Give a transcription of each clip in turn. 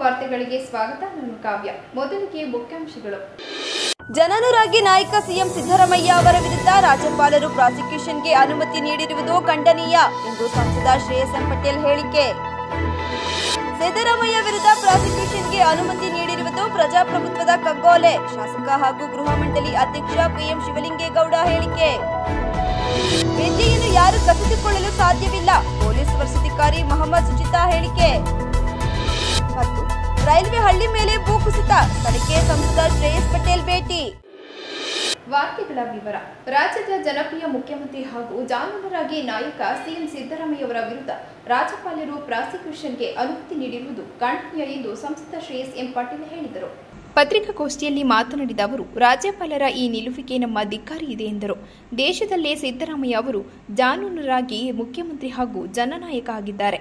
ವಾರ್ತೆಗಳಿಗೆ ಸ್ವಾಗತ. ನಾನು ಕಾವ್ಯ. ಮೊದಲಿಗೆ ಮುಖ್ಯಾಂಶಗಳು. ಜನನುರಾಗಿ ನಾಯಕ ಸಿಎಂ ಸಿದ್ದರಾಮಯ್ಯ ಅವರ ವಿರುದ್ಧ ರಾಜ್ಯಪಾಲರು ಪ್ರಾಸಿಕ್ಯೂಷನ್ಗೆ ಅನುಮತಿ ನೀಡಿರುವುದು ಖಂಡನೀಯ ಎಂದು ಸಂಸದ ಶ್ರೇಯಸ್ ಎಂ ಪಟೇಲ್ ಹೇಳಿಕೆ. ಸಿದ್ದರಾಮಯ್ಯ ವಿರುದ್ಧ ಪ್ರಾಸಿಕ್ಯೂಷನ್ಗೆ ಅನುಮತಿ ನೀಡಿರುವುದು ಪ್ರಜಾಪ್ರಭುತ್ವದ ಕಗ್ಗೊಲೆ. ಶಾಸಕ ಹಾಗೂ ಗೃಹ ಮಂಡಳಿ ಅಧ್ಯಕ್ಷ ಪಿಎಂ ಶಿವಲಿಂಗೇಗೌಡ ಹೇಳಿಕೆ. ವಿದ್ಯೆಯನ್ನು ಯಾರು ಕಸಿದುಕೊಳ್ಳಲು ಸಾಧ್ಯವಿಲ್ಲ, ಪೊಲೀಸ್ ವರಿಷ್ಠಾಧಿಕಾರಿ ಮೊಹಮ್ಮದ್ ಸುಚಿತಾ ಹೇಳಿಕೆ. ಮತ್ತು ರೈಲ್ವೆ ಹಳ್ಳಿ ಮೇಲೆ ಭೂಕುಸಿತ, ಸ್ಥಳಕ್ಕೆ ಸಂಸದ ಶ್ರೇಯಸ್ ಪಟೇಲ್ ಭೇಟಿ. ವಾರ್ತೆಗಳ ವಿವರ. ರಾಜ್ಯದ ಜನಪ್ರಿಯ ಮುಖ್ಯಮಂತ್ರಿ ಹಾಗೂ ಜಾಮೀನುರಾಗಿ ನಾಯಕ ಸಿಎಂ ಸಿದ್ದರಾಮಯ್ಯ ಅವರ ವಿರುದ್ಧ ರಾಜ್ಯಪಾಲರು ಪ್ರಾಸಿಕ್ಯೂಷನ್ಗೆ ಅನುಮತಿ ನೀಡಿರುವುದು ಖಂಡನೀಯ ಎಂದು ಸಂಸದ ಶ್ರೇಯಸ್ ಎಂ ಪಟೇಲ್ ಹೇಳಿದರು. ಪತ್ರಿಕಾಗೋಷ್ಠಿಯಲ್ಲಿ ಮಾತನಾಡಿದ ಅವರು, ರಾಜ್ಯಪಾಲರ ಈ ನಿಲುವಿಗೆ ನಮ್ಮ ಧಿಕ್ಕಾರಿ ಇದೆ ಎಂದರು. ದೇಶದಲ್ಲೇ ಸಿದ್ದರಾಮಯ್ಯ ಅವರು ಜಾಮೀನುರಾಗಿ ಮುಖ್ಯಮಂತ್ರಿ ಹಾಗೂ ಜನನಾಯಕ ಆಗಿದ್ದಾರೆ.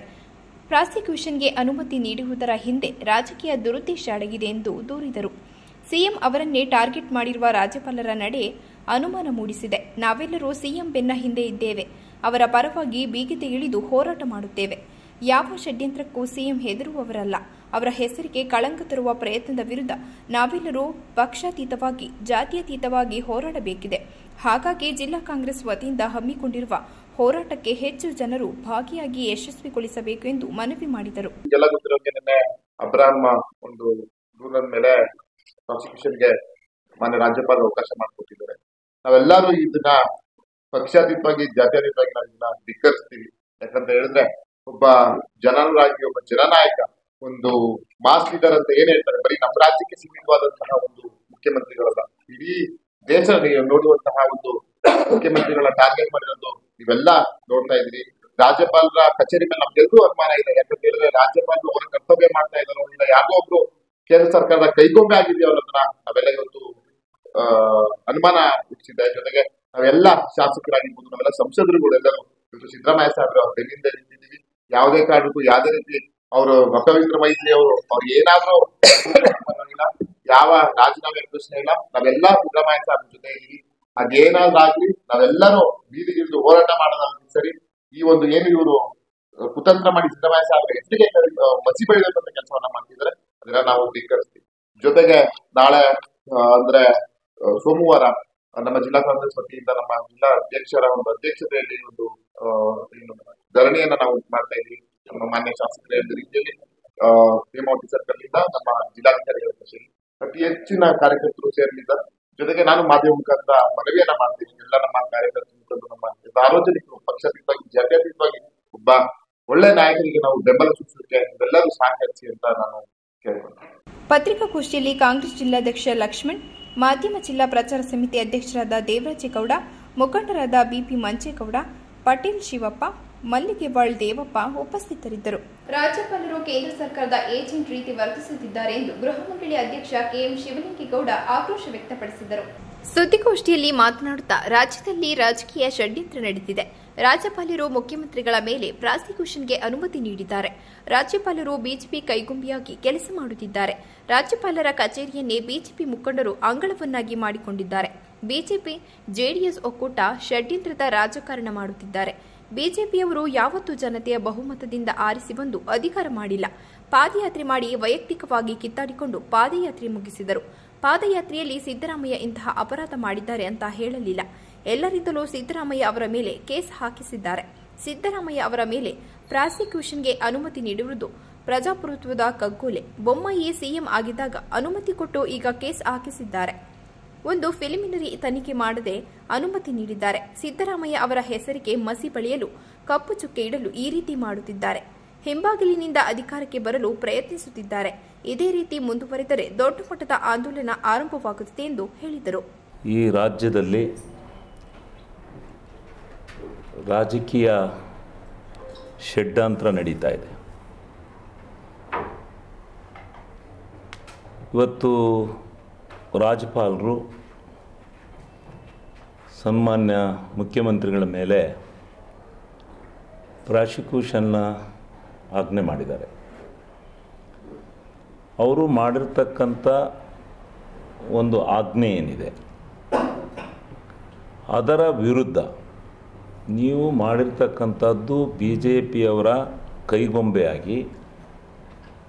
ಪ್ರಾಸಿಕ್ಯೂಷನ್ಗೆ ಅನುಮತಿ ನೀಡುವುದರ ಹಿಂದೆ ರಾಜಕೀಯ ದುರುದ್ದೇಶ ಅಡಗಿದೆ ಎಂದು ದೂರಿದರು. ಸಿಎಂ ಅವರನ್ನೇ ಟಾರ್ಗೆಟ್ ಮಾಡಿರುವ ರಾಜ್ಯಪಾಲರ ನಡೆ ಅನುಮಾನ ಮೂಡಿಸಿದೆ. ನಾವೆಲ್ಲರೂ ಸಿಎಂ ಬೆನ್ನ ಹಿಂದೆ ಇದ್ದೇವೆ. ಅವರ ಪರವಾಗಿ ಬೀಗಿತೆ ಇಳಿದು ಹೋರಾಟ ಮಾಡುತ್ತೇವೆ. ಯಾವ ಷಡ್ಯಂತ್ರಕ್ಕೂ ಸಿಎಂ ಹೆದರುವವರಲ್ಲ. ಅವರ ಹೆಸರಿಗೆ ಕಳಂಕ ತರುವ ಪ್ರಯತ್ನದ ವಿರುದ್ಧ ನಾವೆಲ್ಲರೂ ಪಕ್ಷಾತೀತವಾಗಿ, ಜಾತ್ಯತೀತವಾಗಿ ಹೋರಾಡಬೇಕಿದೆ. ಹಾಗಾಗಿ ಜಿಲ್ಲಾ ಕಾಂಗ್ರೆಸ್ ವತಿಯಿಂದ ಹಮ್ಮಿಕೊಂಡಿರುವ ಹೋರಾಟಕ್ಕೆ ಹೆಚ್ಚು ಜನರು ಭಾಗಿಯಾಗಿ ಯಶಸ್ವಿಗೊಳಿಸಬೇಕು ಎಂದು ಮನವಿ ಮಾಡಿದರು. ಪ್ರಾಸಿಕ್ಯೂಷನ್ಗೆ ಮಾನ್ಯ ರಾಜ್ಯಪಾಲರು ಅವಕಾಶ ಮಾಡಿಕೊಟ್ಟಿದ್ದಾರೆ. ನಾವೆಲ್ಲರೂ ಇದನ್ನ ಪಕ್ಷಾತೀತವಾಗಿ, ಜಾತ್ಯತೀತವಾಗಿ ನಾವು ಇದನ್ನ ಧಿಕ್ಕರಿಸ್ತೀವಿ. ಯಾಕಂತ ಹೇಳಿದ್ರೆ ಒಬ್ಬ ಜನನುರಾಗಿ, ಒಬ್ಬ ಜನನಾಯಕ, ಒಂದು ಮಾಸ್ ಲೀಡರ್ ಅಂತ ಏನ್ ಹೇಳ್ತಾರೆ, ಬರೀ ನಮ್ಮ ರಾಜ್ಯಕ್ಕೆ ಸೀಮಿತವಾದಂತಹ ಒಂದು ಮುಖ್ಯಮಂತ್ರಿಗಳಲ್ಲ, ಇಡೀ ದೇಶ ನೋಡುವಂತಹ ಒಂದು ಮುಖ್ಯಮಂತ್ರಿಗಳ ಟಾರ್ಗೆಟ್ ಮಾಡಿರೋದು ನೀವೆಲ್ಲ ನೋಡ್ತಾ ಇದ್ರಿ. ರಾಜ್ಯಪಾಲರ ಕಚೇರಿ ಮೇಲೆ ನಮ್ಗೆಲ್ಲರೂ ಅನುಮಾನ ಇದೆ. ಯಾಕಂತ ಹೇಳಿದ್ರೆ ರಾಜ್ಯಪಾಲರು ಅವರ ಕರ್ತವ್ಯ ಮಾಡ್ತಾ ಇದ್ದಾರೋ ಇಲ್ಲ ಯಾರೋ ಒಬ್ರು ಕೇಂದ್ರ ಸರ್ಕಾರದ ಕೈಗೊಂಬೆ ಆಗಿದೆಯೋ ಅನ್ನೋದನ್ನ ನಾವೆಲ್ಲ ಇವತ್ತು ಅನುಮಾನ ಹುಟ್ಟಿಸಿದೆ. ಜೊತೆಗೆ ನಾವೆಲ್ಲ ಶಾಸಕರಾಗಿರ್ಬೋದು, ನಾವೆಲ್ಲ ಸಂಸದರುಗಳೆಲ್ಲರೂ ಇವತ್ತು ಸಿದ್ದರಾಮಯ್ಯ ಸಾಹೇಬ್ರು ಅವ್ರ ಬೆನ್ನಿಂದ ನಿಂತಿದ್ದೀವಿ. ಯಾವುದೇ ಕಾರಣಕ್ಕೂ ಯಾವುದೇ ರೀತಿ ಅವರು ವಕವಿಂದ್ರ ಮೈತ್ರಿ ಅವ್ರು ಏನಾದ್ರೂ ಯಾವ ರಾಜೀನಾಮೆ ಪ್ರಶ್ನೆ ಇಲ್ಲ. ನಾವೆಲ್ಲ ಸಿದ್ದರಾಮಯ್ಯ ಸಾಹೇಬ್ರ ಜೊತೆ ಇದ್ದೀವಿ. ಅದೇನಾದ್ರೂ ಆಗ್ಲಿ ನಾವೆಲ್ಲರೂ ಬೀದಿಗಿಳಿದು ಹೋರಾಟ ಮಾಡೋದಾಗ್ಲಿ ಸರಿ. ಈ ಒಂದು ಏನು ಇವರು ಕುತಂತ್ರ ಮಾಡಿ ಸಿದ್ದರಾಮಯ್ಯ ಸಾಹೇಬ್ರ ಹೆಸರಿಗೆ ಮಸಿ ಬೆಳೆದಂತ ಕೆಲಸವನ್ನ ಮಾಡ್ತಿದ್ದಾರೆ, ಅದನ್ನ ನಾವು ಧಿಕ್ಕರಿಸ್ತೀವಿ. ಜೊತೆಗೆ ನಾಳೆ ಅಂದ್ರೆ ಸೋಮವಾರ ನಮ್ಮ ಜಿಲ್ಲಾ ಕಾಂಗ್ರೆಸ್ ವತಿಯಿಂದ ನಮ್ಮ ಜಿಲ್ಲಾ ಅಧ್ಯಕ್ಷರ ಒಂದು ಅಧ್ಯಕ್ಷತೆಯಲ್ಲಿ ಒಂದು ಧರಣಿಯನ್ನ ನಾವು ಮಾಡ್ತಾ ಇದ್ದೀವಿ. ನಮ್ಮ ಮಾನ್ಯ ಶಾಸಕರ ರೀತಿಯಲ್ಲಿ ಹೇಮಾವತಿ ಸರ್ಕಲ್ ಇಂದ ನಮ್ಮ ಜಿಲ್ಲಾಧಿಕಾರಿಗಳ ಕಚೇರಿ ಅತಿ ಹೆಚ್ಚಿನ ಕಾರ್ಯಕರ್ತರು ಸೇರಲಿದ್ದಾರೆ. ಜೊತೆಗೆ ನಾನು ಮಾಧ್ಯಮ ಮುಖಾಂತರ ಮನವಿಯನ್ನ ಮಾಡ್ತೀನಿ. ಎಲ್ಲ ನಮ್ಮ ಕಾರ್ಯಕರ್ತರು ಮುಖಂಡರು, ನಮ್ಮ ಸಾರ್ವಜನಿಕರು ಪಕ್ಷಾತೀತವಾಗಿ, ಜಾತ್ಯತೀತವಾಗಿ ಒಬ್ಬ ಒಳ್ಳೆ ನಾಯಕರಿಗೆ ನಾವು ಬೆಂಬಲ ಸೂಚಿಸಲಿಕ್ಕೆ ಇವೆಲ್ಲರೂ ಸಹಕರಿಸಿ ಅಂತ ನಾನು ಕೇಳ್ಕೊಂಡೆ. ಪತ್ರಿಕಾಗೋಷ್ಠಿಯಲ್ಲಿ ಕಾಂಗ್ರೆಸ್ ಜಿಲ್ಲಾಧ್ಯಕ್ಷ ಲಕ್ಷ್ಮಣ್, ಮಾಧ್ಯಮ ಜಿಲ್ಲಾ ಪ್ರಚಾರ ಸಮಿತಿ ಅಧ್ಯಕ್ಷರಾದ ದೇವರಾಜೇಗೌಡ, ಮುಖಂಡರಾದ ಬಿಪಿ ಮಂಚೇಗೌಡ, ಪಟೇಲ್ ಶಿವಪ್ಪ, ಮಲ್ಲಿಗೆವಾಳ್ ದೇವಪ್ಪ ಉಪಸ್ಥಿತರಿದ್ದರು. ರಾಜ್ಯಪಾಲರು ಕೇಂದ್ರ ಸರ್ಕಾರದ ಏಜೆಂಟ್ ರೀತಿ ವರ್ತಿಸುತ್ತಿದ್ದಾರೆ ಎಂದು ಗೃಹ ಮಂಡಳಿ ಅಧ್ಯಕ್ಷ ಕೆಎಂ ಶಿವಲಿಂಗೇಗೌಡ ಆಕ್ರೋಶ ವ್ಯಕ್ತಪಡಿಸಿದರು. ಸುದ್ದಿಗೋಷ್ಠಿಯಲ್ಲಿ ಮಾತನಾಡುತ್ತಾ, ರಾಜ್ಯದಲ್ಲಿ ರಾಜಕೀಯ ಷಡ್ಯಂತ್ರ ನಡೆದಿದೆ. ರಾಜ್ಯಪಾಲರು ಮುಖ್ಯಮಂತ್ರಿಗಳ ಮೇಲೆ ಪ್ರಾಸಿಕ್ಯೂಷನ್ಗೆ ಅನುಮತಿ ನೀಡಿದ್ದಾರೆ. ರಾಜ್ಯಪಾಲರು ಬಿಜೆಪಿ ಕೈಗೊಂಬೆಯಾಗಿ ಕೆಲಸ ಮಾಡುತ್ತಿದ್ದಾರೆ. ರಾಜ್ಯಪಾಲರ ಕಚೇರಿಯನ್ನೇ ಬಿಜೆಪಿ ಮುಖಂಡರು ಅಂಗಳವನ್ನಾಗಿ ಮಾಡಿಕೊಂಡಿದ್ದಾರೆ. ಬಿಜೆಪಿ ಜೆಡಿಎಸ್ ಒಕ್ಕೂಟ ಷಡ್ಯಂತ್ರದ ರಾಜಕಾರಣ ಮಾಡುತ್ತಿದ್ದಾರೆ. ಬಿಜೆಪಿಯವರು ಯಾವತ್ತೂ ಜನತೆಯ ಬಹುಮತದಿಂದ ಆರಿಸಿ ಬಂದು ಅಧಿಕಾರ ಮಾಡಿಲ್ಲ. ಪಾದಯಾತ್ರೆ ಮಾಡಿ ವೈಯಕ್ತಿಕವಾಗಿ ಕಿತ್ತಾಡಿಕೊಂಡು ಪಾದಯಾತ್ರೆ ಮುಗಿಸಿದರು. ಪಾದಯಾತ್ರೆಯಲ್ಲಿ ಸಿದ್ದರಾಮಯ್ಯ ಇಂತಹ ಅಪರಾಧ ಮಾಡಿದ್ದಾರೆ ಅಂತ ಹೇಳಲಿಲ್ಲ. ಎಲ್ಲರಿಂದಲೂ ಸಿದ್ದರಾಮಯ್ಯ ಅವರ ಮೇಲೆ ಕೇಸ್ ಹಾಕಿಸಿದ್ದಾರೆ. ಸಿದ್ದರಾಮಯ್ಯ ಅವರ ಮೇಲೆ ಪ್ರಾಸಿಕ್ಯೂಷನ್ಗೆ ಅನುಮತಿ ನೀಡಿರುವುದು ಪ್ರಜಾಪ್ರಭುತ್ವದ ಕಗ್ಗೊಲೆ. ಬೊಮ್ಮಾಯಿ ಸಿಎಂ ಆಗಿದ್ದಾಗ ಅನುಮತಿ ಕೊಟ್ಟು ಈಗ ಕೇಸ್ ಹಾಕಿಸಿದ್ದಾರೆ. ಒಂದು ಪ್ರಿಲಿಮಿನರಿ ತನಿಖೆ ಮಾಡದೆ ಅನುಮತಿ ನೀಡಿದ್ದಾರೆ. ಸಿದ್ದರಾಮಯ್ಯ ಅವರ ಹೆಸರಿಗೆ ಮಸಿ ಬಳಿಯಲು, ಕಪ್ಪು ಚುಕ್ಕೆ ಇಡಲು ಈ ರೀತಿ ಮಾಡುತ್ತಿದ್ದಾರೆ. ಹಿಂಬಾಗಿಲಿನಿಂದ ಅಧಿಕಾರಕ್ಕೆ ಬರಲು ಪ್ರಯತ್ನಿಸುತ್ತಿದ್ದಾರೆ. ಇದೇ ರೀತಿ ಮುಂದುವರೆದರೆ ದೊಡ್ಡ ಮಟ್ಟದ ಆಂದೋಲನ ಆರಂಭವಾಗುತ್ತದೆ ಎಂದು ಹೇಳಿದರು. ಈ ರಾಜ್ಯದಲ್ಲಿ ರಾಜಕೀಯ ಷಡ್ಯಂತ್ರ ನಡೀತಾ ಇದೆ. ಇವತ್ತು ರಾಜ್ಯಪಾಲರು ಸನ್ಮಾನ್ಯ ಮುಖ್ಯಮಂತ್ರಿಗಳ ಮೇಲೆ ಪ್ರಾಸಿಕ್ಯೂಷನ್ನ ಆಜ್ಞೆ ಮಾಡಿದ್ದಾರೆ. ಅವರು ಮಾಡಿರ್ತಕ್ಕಂಥ ಒಂದು ಆಜ್ಞೆ ಏನಿದೆ ಅದರ ವಿರುದ್ಧ ನೀವು ಮಾಡಿರ್ತಕ್ಕಂಥದ್ದು ಬಿ ಜೆ ಪಿಯವರ ಕೈಗೊಂಬೆಯಾಗಿ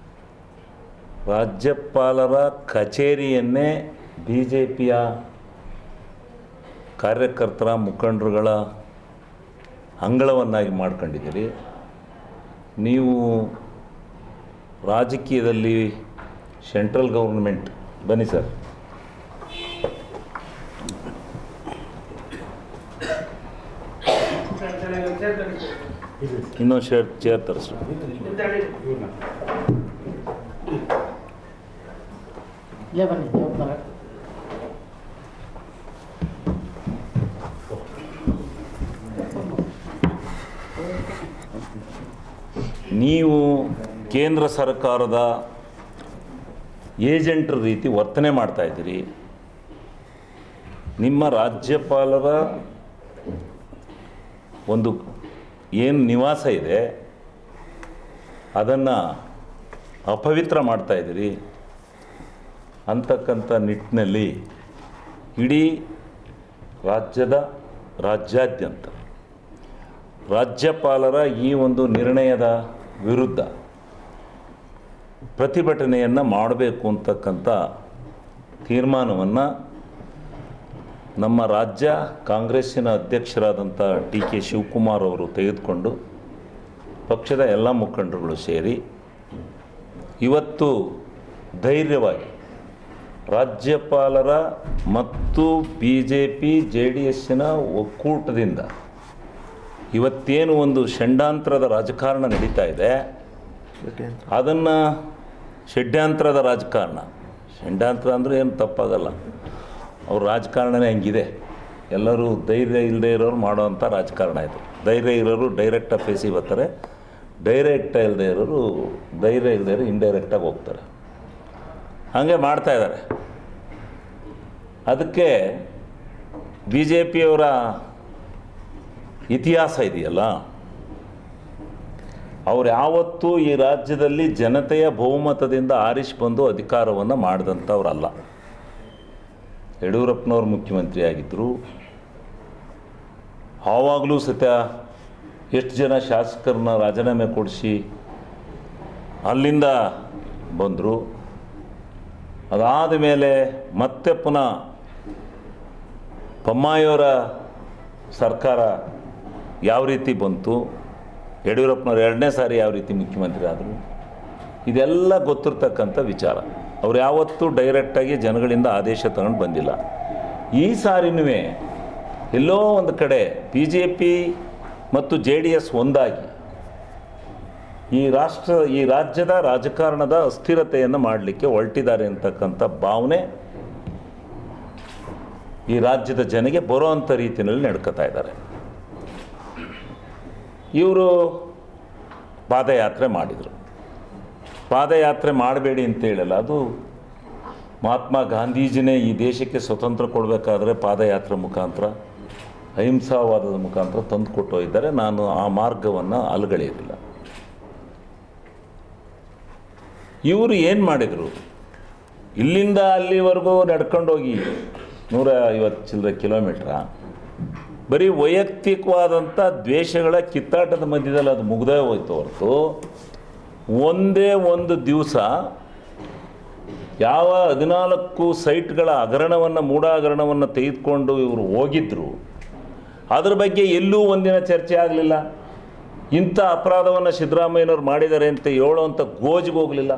ರಾಜ್ಯಪಾಲರ ಕಚೇರಿಯನ್ನೇ BJPಯ ಕಾರ್ಯಕರ್ತರ ಮುಖಂಡರುಗಳ ಅಂಗಳವನ್ನಾಗಿ ಮಾಡ್ಕೊಂಡಿದ್ದೀರಿ. ನೀವು ರಾಜಕೀಯದಲ್ಲಿ ಸೆಂಟ್ರಲ್ ಗೌರ್ಮೆಂಟ್ ಬನ್ನಿ ಸರ್. ಇನ್ನೊಂದು ಚೇರ್ ತರಿಸು. ನೀವು ಕೇಂದ್ರ ಸರ್ಕಾರದ ಏಜೆಂಟರ ರೀತಿ ವರ್ತನೆ ಮಾಡ್ತಾ ಇದ್ದೀರಿ. ನಿಮ್ಮ ರಾಜ್ಯಪಾಲರ ಒಂದು ಏನು ನಿವಾಸ ಇದೆ ಅದನ್ನು ಅಪವಿತ್ರ ಮಾಡ್ತಾ ಇದ್ದೀರಿ ಅಂತಕ್ಕಂಥ ನಿಟ್ಟಿನಲ್ಲಿ ಇಡೀ ರಾಜ್ಯಾದ್ಯಂತ ರಾಜ್ಯಪಾಲರ ಈ ಒಂದು ನಿರ್ಣಯದ ವಿರುದ್ಧ ಪ್ರತಿಭಟನೆಯನ್ನು ಮಾಡಬೇಕು ಅಂತಕ್ಕಂಥ ತೀರ್ಮಾನವನ್ನು ನಮ್ಮ ರಾಜ್ಯ ಕಾಂಗ್ರೆಸ್ಸಿನ ಅಧ್ಯಕ್ಷರಾದಂಥ DK ಶಿವಕುಮಾರ್ ಅವರು ತೆಗೆದುಕೊಂಡು ಪಕ್ಷದ ಎಲ್ಲ ಮುಖಂಡರುಗಳು ಸೇರಿ ಇವತ್ತು ಧೈರ್ಯವಾಗಿ ರಾಜ್ಯಪಾಲರ ಮತ್ತು BJP JDSನ ಒಕ್ಕೂಟದಿಂದ ಇವತ್ತೇನು ಒಂದು ಷಡ್ಯಂತ್ರದ ರಾಜಕಾರಣ ನಡೀತಾ ಇದೆ ಅದನ್ನು ಷಡ್ಯಂತ್ರದ ರಾಜಕಾರಣ, ಷಡ್ಯಂತ್ರ ಅಂದರೆ ಏನು ತಪ್ಪಾಗಲ್ಲ, ಅವ್ರ ರಾಜಕಾರಣನೇ ಹಂಗಿದೆ. ಎಲ್ಲರೂ ಧೈರ್ಯ ಇಲ್ಲದೆ ಇರೋರು ಮಾಡೋವಂಥ ರಾಜಕಾರಣ ಇದು. ಧೈರ್ಯ ಇರೋರು ಡೈರೆಕ್ಟಾಗಿ ಫೇಸಿಗೆ ಬರ್ತಾರೆ, ಧೈರ್ಯ ಇಲ್ಲದೆ ಇರೋರು ಇಂಡೈರೆಕ್ಟಾಗಿ ಹೋಗ್ತಾರೆ. ಹಾಗೆ ಮಾಡ್ತಾಯಿದ್ದಾರೆ. ಅದಕ್ಕೆ BJPಯವರ ಇತಿಹಾಸ ಇದೆಯಲ್ಲ, ಅವ್ರು ಯಾವತ್ತೂ ಈ ರಾಜ್ಯದಲ್ಲಿ ಜನತೆಯ ಬಹುಮತದಿಂದ ಆರಿಸಿ ಬಂದು ಅಧಿಕಾರವನ್ನು ಮಾಡಿದಂಥವ್ರಲ್ಲ. ಯಡಿಯೂರಪ್ಪನವ್ರು ಮುಖ್ಯಮಂತ್ರಿ ಆಗಿದ್ದರು. ಆವಾಗಲೂ ಸತ್ಯ ಎಷ್ಟು ಜನ ಶಾಸಕರನ್ನ ರಾಜೀನಾಮೆ ಕೊಡಿಸಿ ಅಲ್ಲಿಂದ ಬಂದರು. ಅದಾದ ಮೇಲೆ ಮತ್ತೆ ಪುನಃ ಬೊಮ್ಮಾಯಿಯವರ ಸರ್ಕಾರ ಯಾವ ರೀತಿ ಬಂತು, ಯಡಿಯೂರಪ್ಪನವ್ರು 2ನೇ ಸಾರಿ ಯಾವ ರೀತಿ ಮುಖ್ಯಮಂತ್ರಿ ಆದರು, ಇದೆಲ್ಲ ಗೊತ್ತಿರ್ತಕ್ಕಂಥ ವಿಚಾರ. ಅವ್ರು ಯಾವತ್ತೂ ಡೈರೆಕ್ಟಾಗಿ ಜನಗಳಿಂದ ಆದೇಶ ತಗೊಂಡು ಬಂದಿಲ್ಲ. ಈ ಸಾರಿನೂ ಎಲ್ಲೋ ಒಂದು ಕಡೆ BJP ಮತ್ತು JDS ಒಂದಾಗಿ ಈ ರಾಜ್ಯದ ರಾಜಕಾರಣದ ಅಸ್ಥಿರತೆಯನ್ನು ಮಾಡಲಿಕ್ಕೆ ಹೊರಟಿದ್ದಾರೆ ಅಂತಕ್ಕಂಥ ಭಾವನೆ ಈ ರಾಜ್ಯದ ಜನಗೆ ಬರೋವಂಥ ರೀತಿಯಲ್ಲಿ ನಡ್ಕೋತಾ ಇದ್ದಾರೆ. ಇವರು ಪಾದಯಾತ್ರೆ ಮಾಡಿದರು. ಪಾದಯಾತ್ರೆ ಮಾಡಬೇಡಿ ಅಂತ ಹೇಳಲ್ಲ, ಅದು ಮಹಾತ್ಮ ಗಾಂಧೀಜಿನೇ ಈ ದೇಶಕ್ಕೆ ಸ್ವತಂತ್ರ ಕೊಡಬೇಕಾದ್ರೆ ಪಾದಯಾತ್ರೆ ಮುಖಾಂತರ ಅಹಿಂಸಾವಾದದ ಮುಖಾಂತರ ತಂದು ಕೊಟ್ಟೋಗಿದ್ದಾರೆ. ನಾನು ಆ ಮಾರ್ಗವನ್ನು ಅಲುಗಳೆಯಲಿಲ್ಲ. ಇವರು ಏನು ಮಾಡಿದರು, ಇಲ್ಲಿಂದ ಅಲ್ಲಿವರೆಗೂ ನಡ್ಕೊಂಡೋಗಿ 150 ಚಿಲ್ಲರೆ ಕಿಲೋಮೀಟ್ರ ಬರೀ ವೈಯಕ್ತಿಕವಾದಂಥ ದ್ವೇಷಗಳ ಕಿತ್ತಾಟದ ಮಧ್ಯದಲ್ಲಿ ಅದು ಮುಗ್ದೇ ಹೋಯ್ತು ಹೊರತು ಒಂದೇ ಒಂದು ದಿವಸ ಯಾವ 14 ಸೈಟ್ಗಳ ಮೂಢ ಹಗರಣವನ್ನು ತೆಗೆದುಕೊಂಡು ಇವರು ಹೋಗಿದ್ದರು ಅದ್ರ ಬಗ್ಗೆ ಎಲ್ಲೂ ಒಂದಿನ ಚರ್ಚೆ ಆಗಲಿಲ್ಲ. ಇಂಥ ಅಪರಾಧವನ್ನು ಸಿದ್ದರಾಮಯ್ಯನವ್ರು ಮಾಡಿದ್ದಾರೆ ಅಂತ ಹೇಳೋವಂಥ ಗೋಜಿಗೆ ಹೋಗಲಿಲ್ಲ.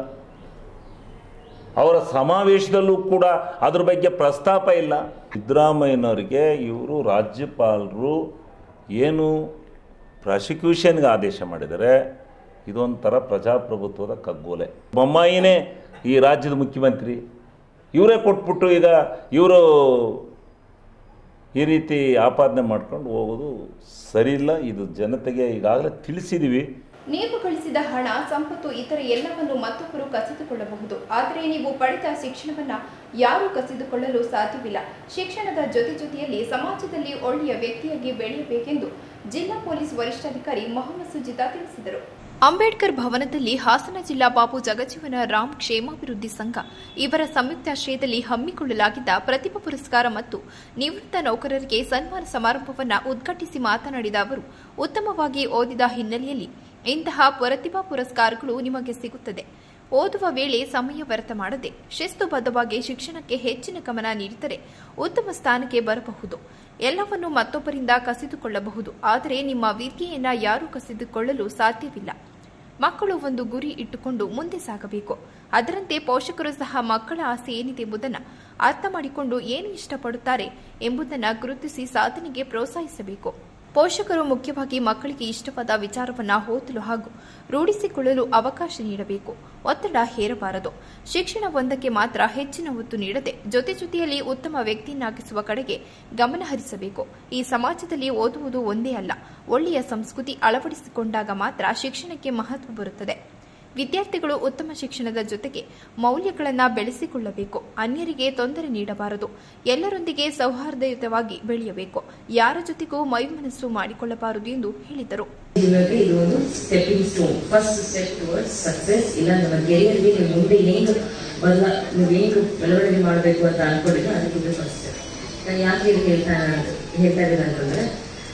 ಅವರ ಸಮಾವೇಶದಲ್ಲೂ ಕೂಡ ಅದ್ರ ಬಗ್ಗೆ ಪ್ರಸ್ತಾಪ ಇಲ್ಲ. ಸಿದ್ದರಾಮಯ್ಯನವರಿಗೆ ಇವರು ರಾಜ್ಯಪಾಲರು ಏನು ಪ್ರಾಸಿಕ್ಯೂಷನ್ಗೆ ಆದೇಶ ಮಾಡಿದರೆ ಇದೊಂಥರ ಪ್ರಜಾಪ್ರಭುತ್ವದ ಕಗ್ಗೋಲೆ. ಬೊಮ್ಮಾಯಿನೇ ಈ ರಾಜ್ಯದ ಮುಖ್ಯಮಂತ್ರಿ, ಇವರೇ ಕೊಟ್ಬಿಟ್ಟು ಈಗ ಇವರು ಈ ರೀತಿ ಆಪಾದನೆ ಮಾಡ್ಕೊಂಡು ಹೋಗೋದು ಸರಿಯಿಲ್ಲ. ಇದು ಜನತೆಗೆ ಈಗಾಗಲೇ ತಿಳಿಸಿದ್ದೀವಿ. ನೀವು ಗಳಿಸಿದ ಹಣ, ಸಂಪತ್ತು, ಇತರ ಎಲ್ಲವನ್ನು ಮತ್ತೊಬ್ಬರು ಕಸಿದುಕೊಳ್ಳಬಹುದು. ಆದರೆ ನೀವು ಪಡೆದ ಶಿಕ್ಷಣವನ್ನು ಯಾರೂ ಕಸಿದುಕೊಳ್ಳಲು ಸಾಧ್ಯವಿಲ್ಲ. ಶಿಕ್ಷಣದ ಜೊತೆಯಲ್ಲಿ ಸಮಾಜದಲ್ಲಿ ಒಳ್ಳೆಯ ವ್ಯಕ್ತಿಯಾಗಿ ಬೆಳೆಯಬೇಕೆಂದು ಜಿಲ್ಲಾ ಪೊಲೀಸ್ ವರಿಷ್ಠಾಧಿಕಾರಿ ಮೊಹಮ್ಮದ್ ಸುಜಿತಾ ತಿಳಿಸಿದರು. ಅಂಬೇಡ್ಕರ್ ಭವನದಲ್ಲಿ ಹಾಸನ ಜಿಲ್ಲಾ ಬಾಬು ಜಗಜೀವನ ರಾಮ್ ಕ್ಷೇಮಾಭಿವೃದ್ಧಿ ಸಂಘ ಇವರ ಸಂಯುಕ್ತಾಶ್ರಯದಲ್ಲಿ ಹಮ್ಮಿಕೊಳ್ಳಲಾಗಿದ್ದ ಪ್ರತಿಭಾ ಪುರಸ್ಕಾರ ಮತ್ತು ನಿವೃತ್ತ ನೌಕರರಿಗೆ ಸನ್ಮಾನ ಸಮಾರಂಭವನ್ನು ಉದ್ಘಾಟಿಸಿ ಮಾತನಾಡಿದ ಅವರು, ಉತ್ತಮವಾಗಿ ಓದಿದ ಹಿನ್ನೆಲೆಯಲ್ಲಿ ಇಂತಹ ಪ್ರತಿಭಾ ಪುರಸ್ಕಾರಗಳು ನಿಮಗೆ ಸಿಗುತ್ತದೆ. ಓದುವ ವೇಳೆ ಸಮಯ ವ್ಯರ್ಥ ಮಾಡದೆ ಶಿಸ್ತುಬದ್ಧವಾಗಿ ಶಿಕ್ಷಣಕ್ಕೆ ಹೆಚ್ಚಿನ ಗಮನ ನೀಡಿದರೆ ಉತ್ತಮ ಸ್ಥಾನಕ್ಕೆ ಬರಬಹುದು. ಎಲ್ಲವನ್ನೂ ಮತ್ತೊಬ್ಬರಿಂದ ಕಸಿದುಕೊಳ್ಳಬಹುದು, ಆದರೆ ನಿಮ್ಮ ವಿದ್ಯೆಯನ್ನು ಯಾರೂ ಕಸಿದುಕೊಳ್ಳಲು ಸಾಧ್ಯವಿಲ್ಲ. ಮಕ್ಕಳು ಒಂದು ಗುರಿ ಇಟ್ಟುಕೊಂಡು ಮುಂದೆ ಸಾಗಬೇಕು. ಅದರಂತೆ ಪೋಷಕರು ಸಹ ಮಕ್ಕಳ ಆಸೆ ಏನಿದೆ ಎಂಬುದನ್ನು ಅರ್ಥ ಮಾಡಿಕೊಂಡು ಏನು ಇಷ್ಟಪಡುತ್ತಾರೆ ಎಂಬುದನ್ನು ಗುರುತಿಸಿ ಸಾಧನೆಗೆ ಪ್ರೋತ್ಸಾಹಿಸಬೇಕು. ಪೋಷಕರು ಮುಖ್ಯವಾಗಿ ಮಕ್ಕಳಿಗೆ ಇಷ್ಟವಾದ ವಿಚಾರವನ್ನು ಓದಲು ಹಾಗೂ ರೂಢಿಸಿಕೊಳ್ಳಲು ಅವಕಾಶ ನೀಡಬೇಕು. ಒತ್ತಡ ಹೇರಬಾರದು. ಶಿಕ್ಷಣ ಒಂದಕ್ಕೆ ಮಾತ್ರ ಹೆಚ್ಚಿನ ಒತ್ತು ನೀಡದೆ ಜೊತೆಯಲ್ಲಿ ಉತ್ತಮ ವ್ಯಕ್ತಿಯನ್ನಾಗಿಸುವ ಕಡೆಗೆ ಗಮನ ಹರಿಸಬೇಕು. ಈ ಸಮಾಜದಲ್ಲಿ ಓದುವುದು ಒಂದೇ ಅಲ್ಲ, ಒಳ್ಳೆಯ ಸಂಸ್ಕೃತಿ ಅಳವಡಿಸಿಕೊಂಡಾಗ ಮಾತ್ರ ಶಿಕ್ಷಣಕ್ಕೆ ಮಹತ್ವ ಬರುತ್ತದೆ. ವಿದ್ಯಾರ್ಥಿಗಳು ಉತ್ತಮ ಶಿಕ್ಷಣದ ಜೊತೆಗೆ ಮೌಲ್ಯಗಳನ್ನು ಬೆಳೆಸಿಕೊಳ್ಳಬೇಕು. ಅನ್ಯರಿಗೆ ತೊಂದರೆ ನೀಡಬಾರದು. ಎಲ್ಲರೊಂದಿಗೆ ಸೌಹಾರ್ದಯುತವಾಗಿ ಬೆಳೆಯಬೇಕು. ಯಾರ ಜೊತೆಗೂ ಮೈಮನಸ್ಸು ಮಾಡಿಕೊಳ್ಳಬಾರದು ಎಂದು ಹೇಳಿದರು. ಬೆಳವಣಿಗೆ ಮಾಡಬೇಕು ಅಂತ ಅನ್ಕೊಂಡಿದ್ದು ಅದಕ್ಕಿಂತ ಫಸ್ಟ್ ನಾನು ಯಾಕೆ ಹೇಳ್ತಾ ಇದ್ದೇನೆ ಅಂತಂದ್ರೆ,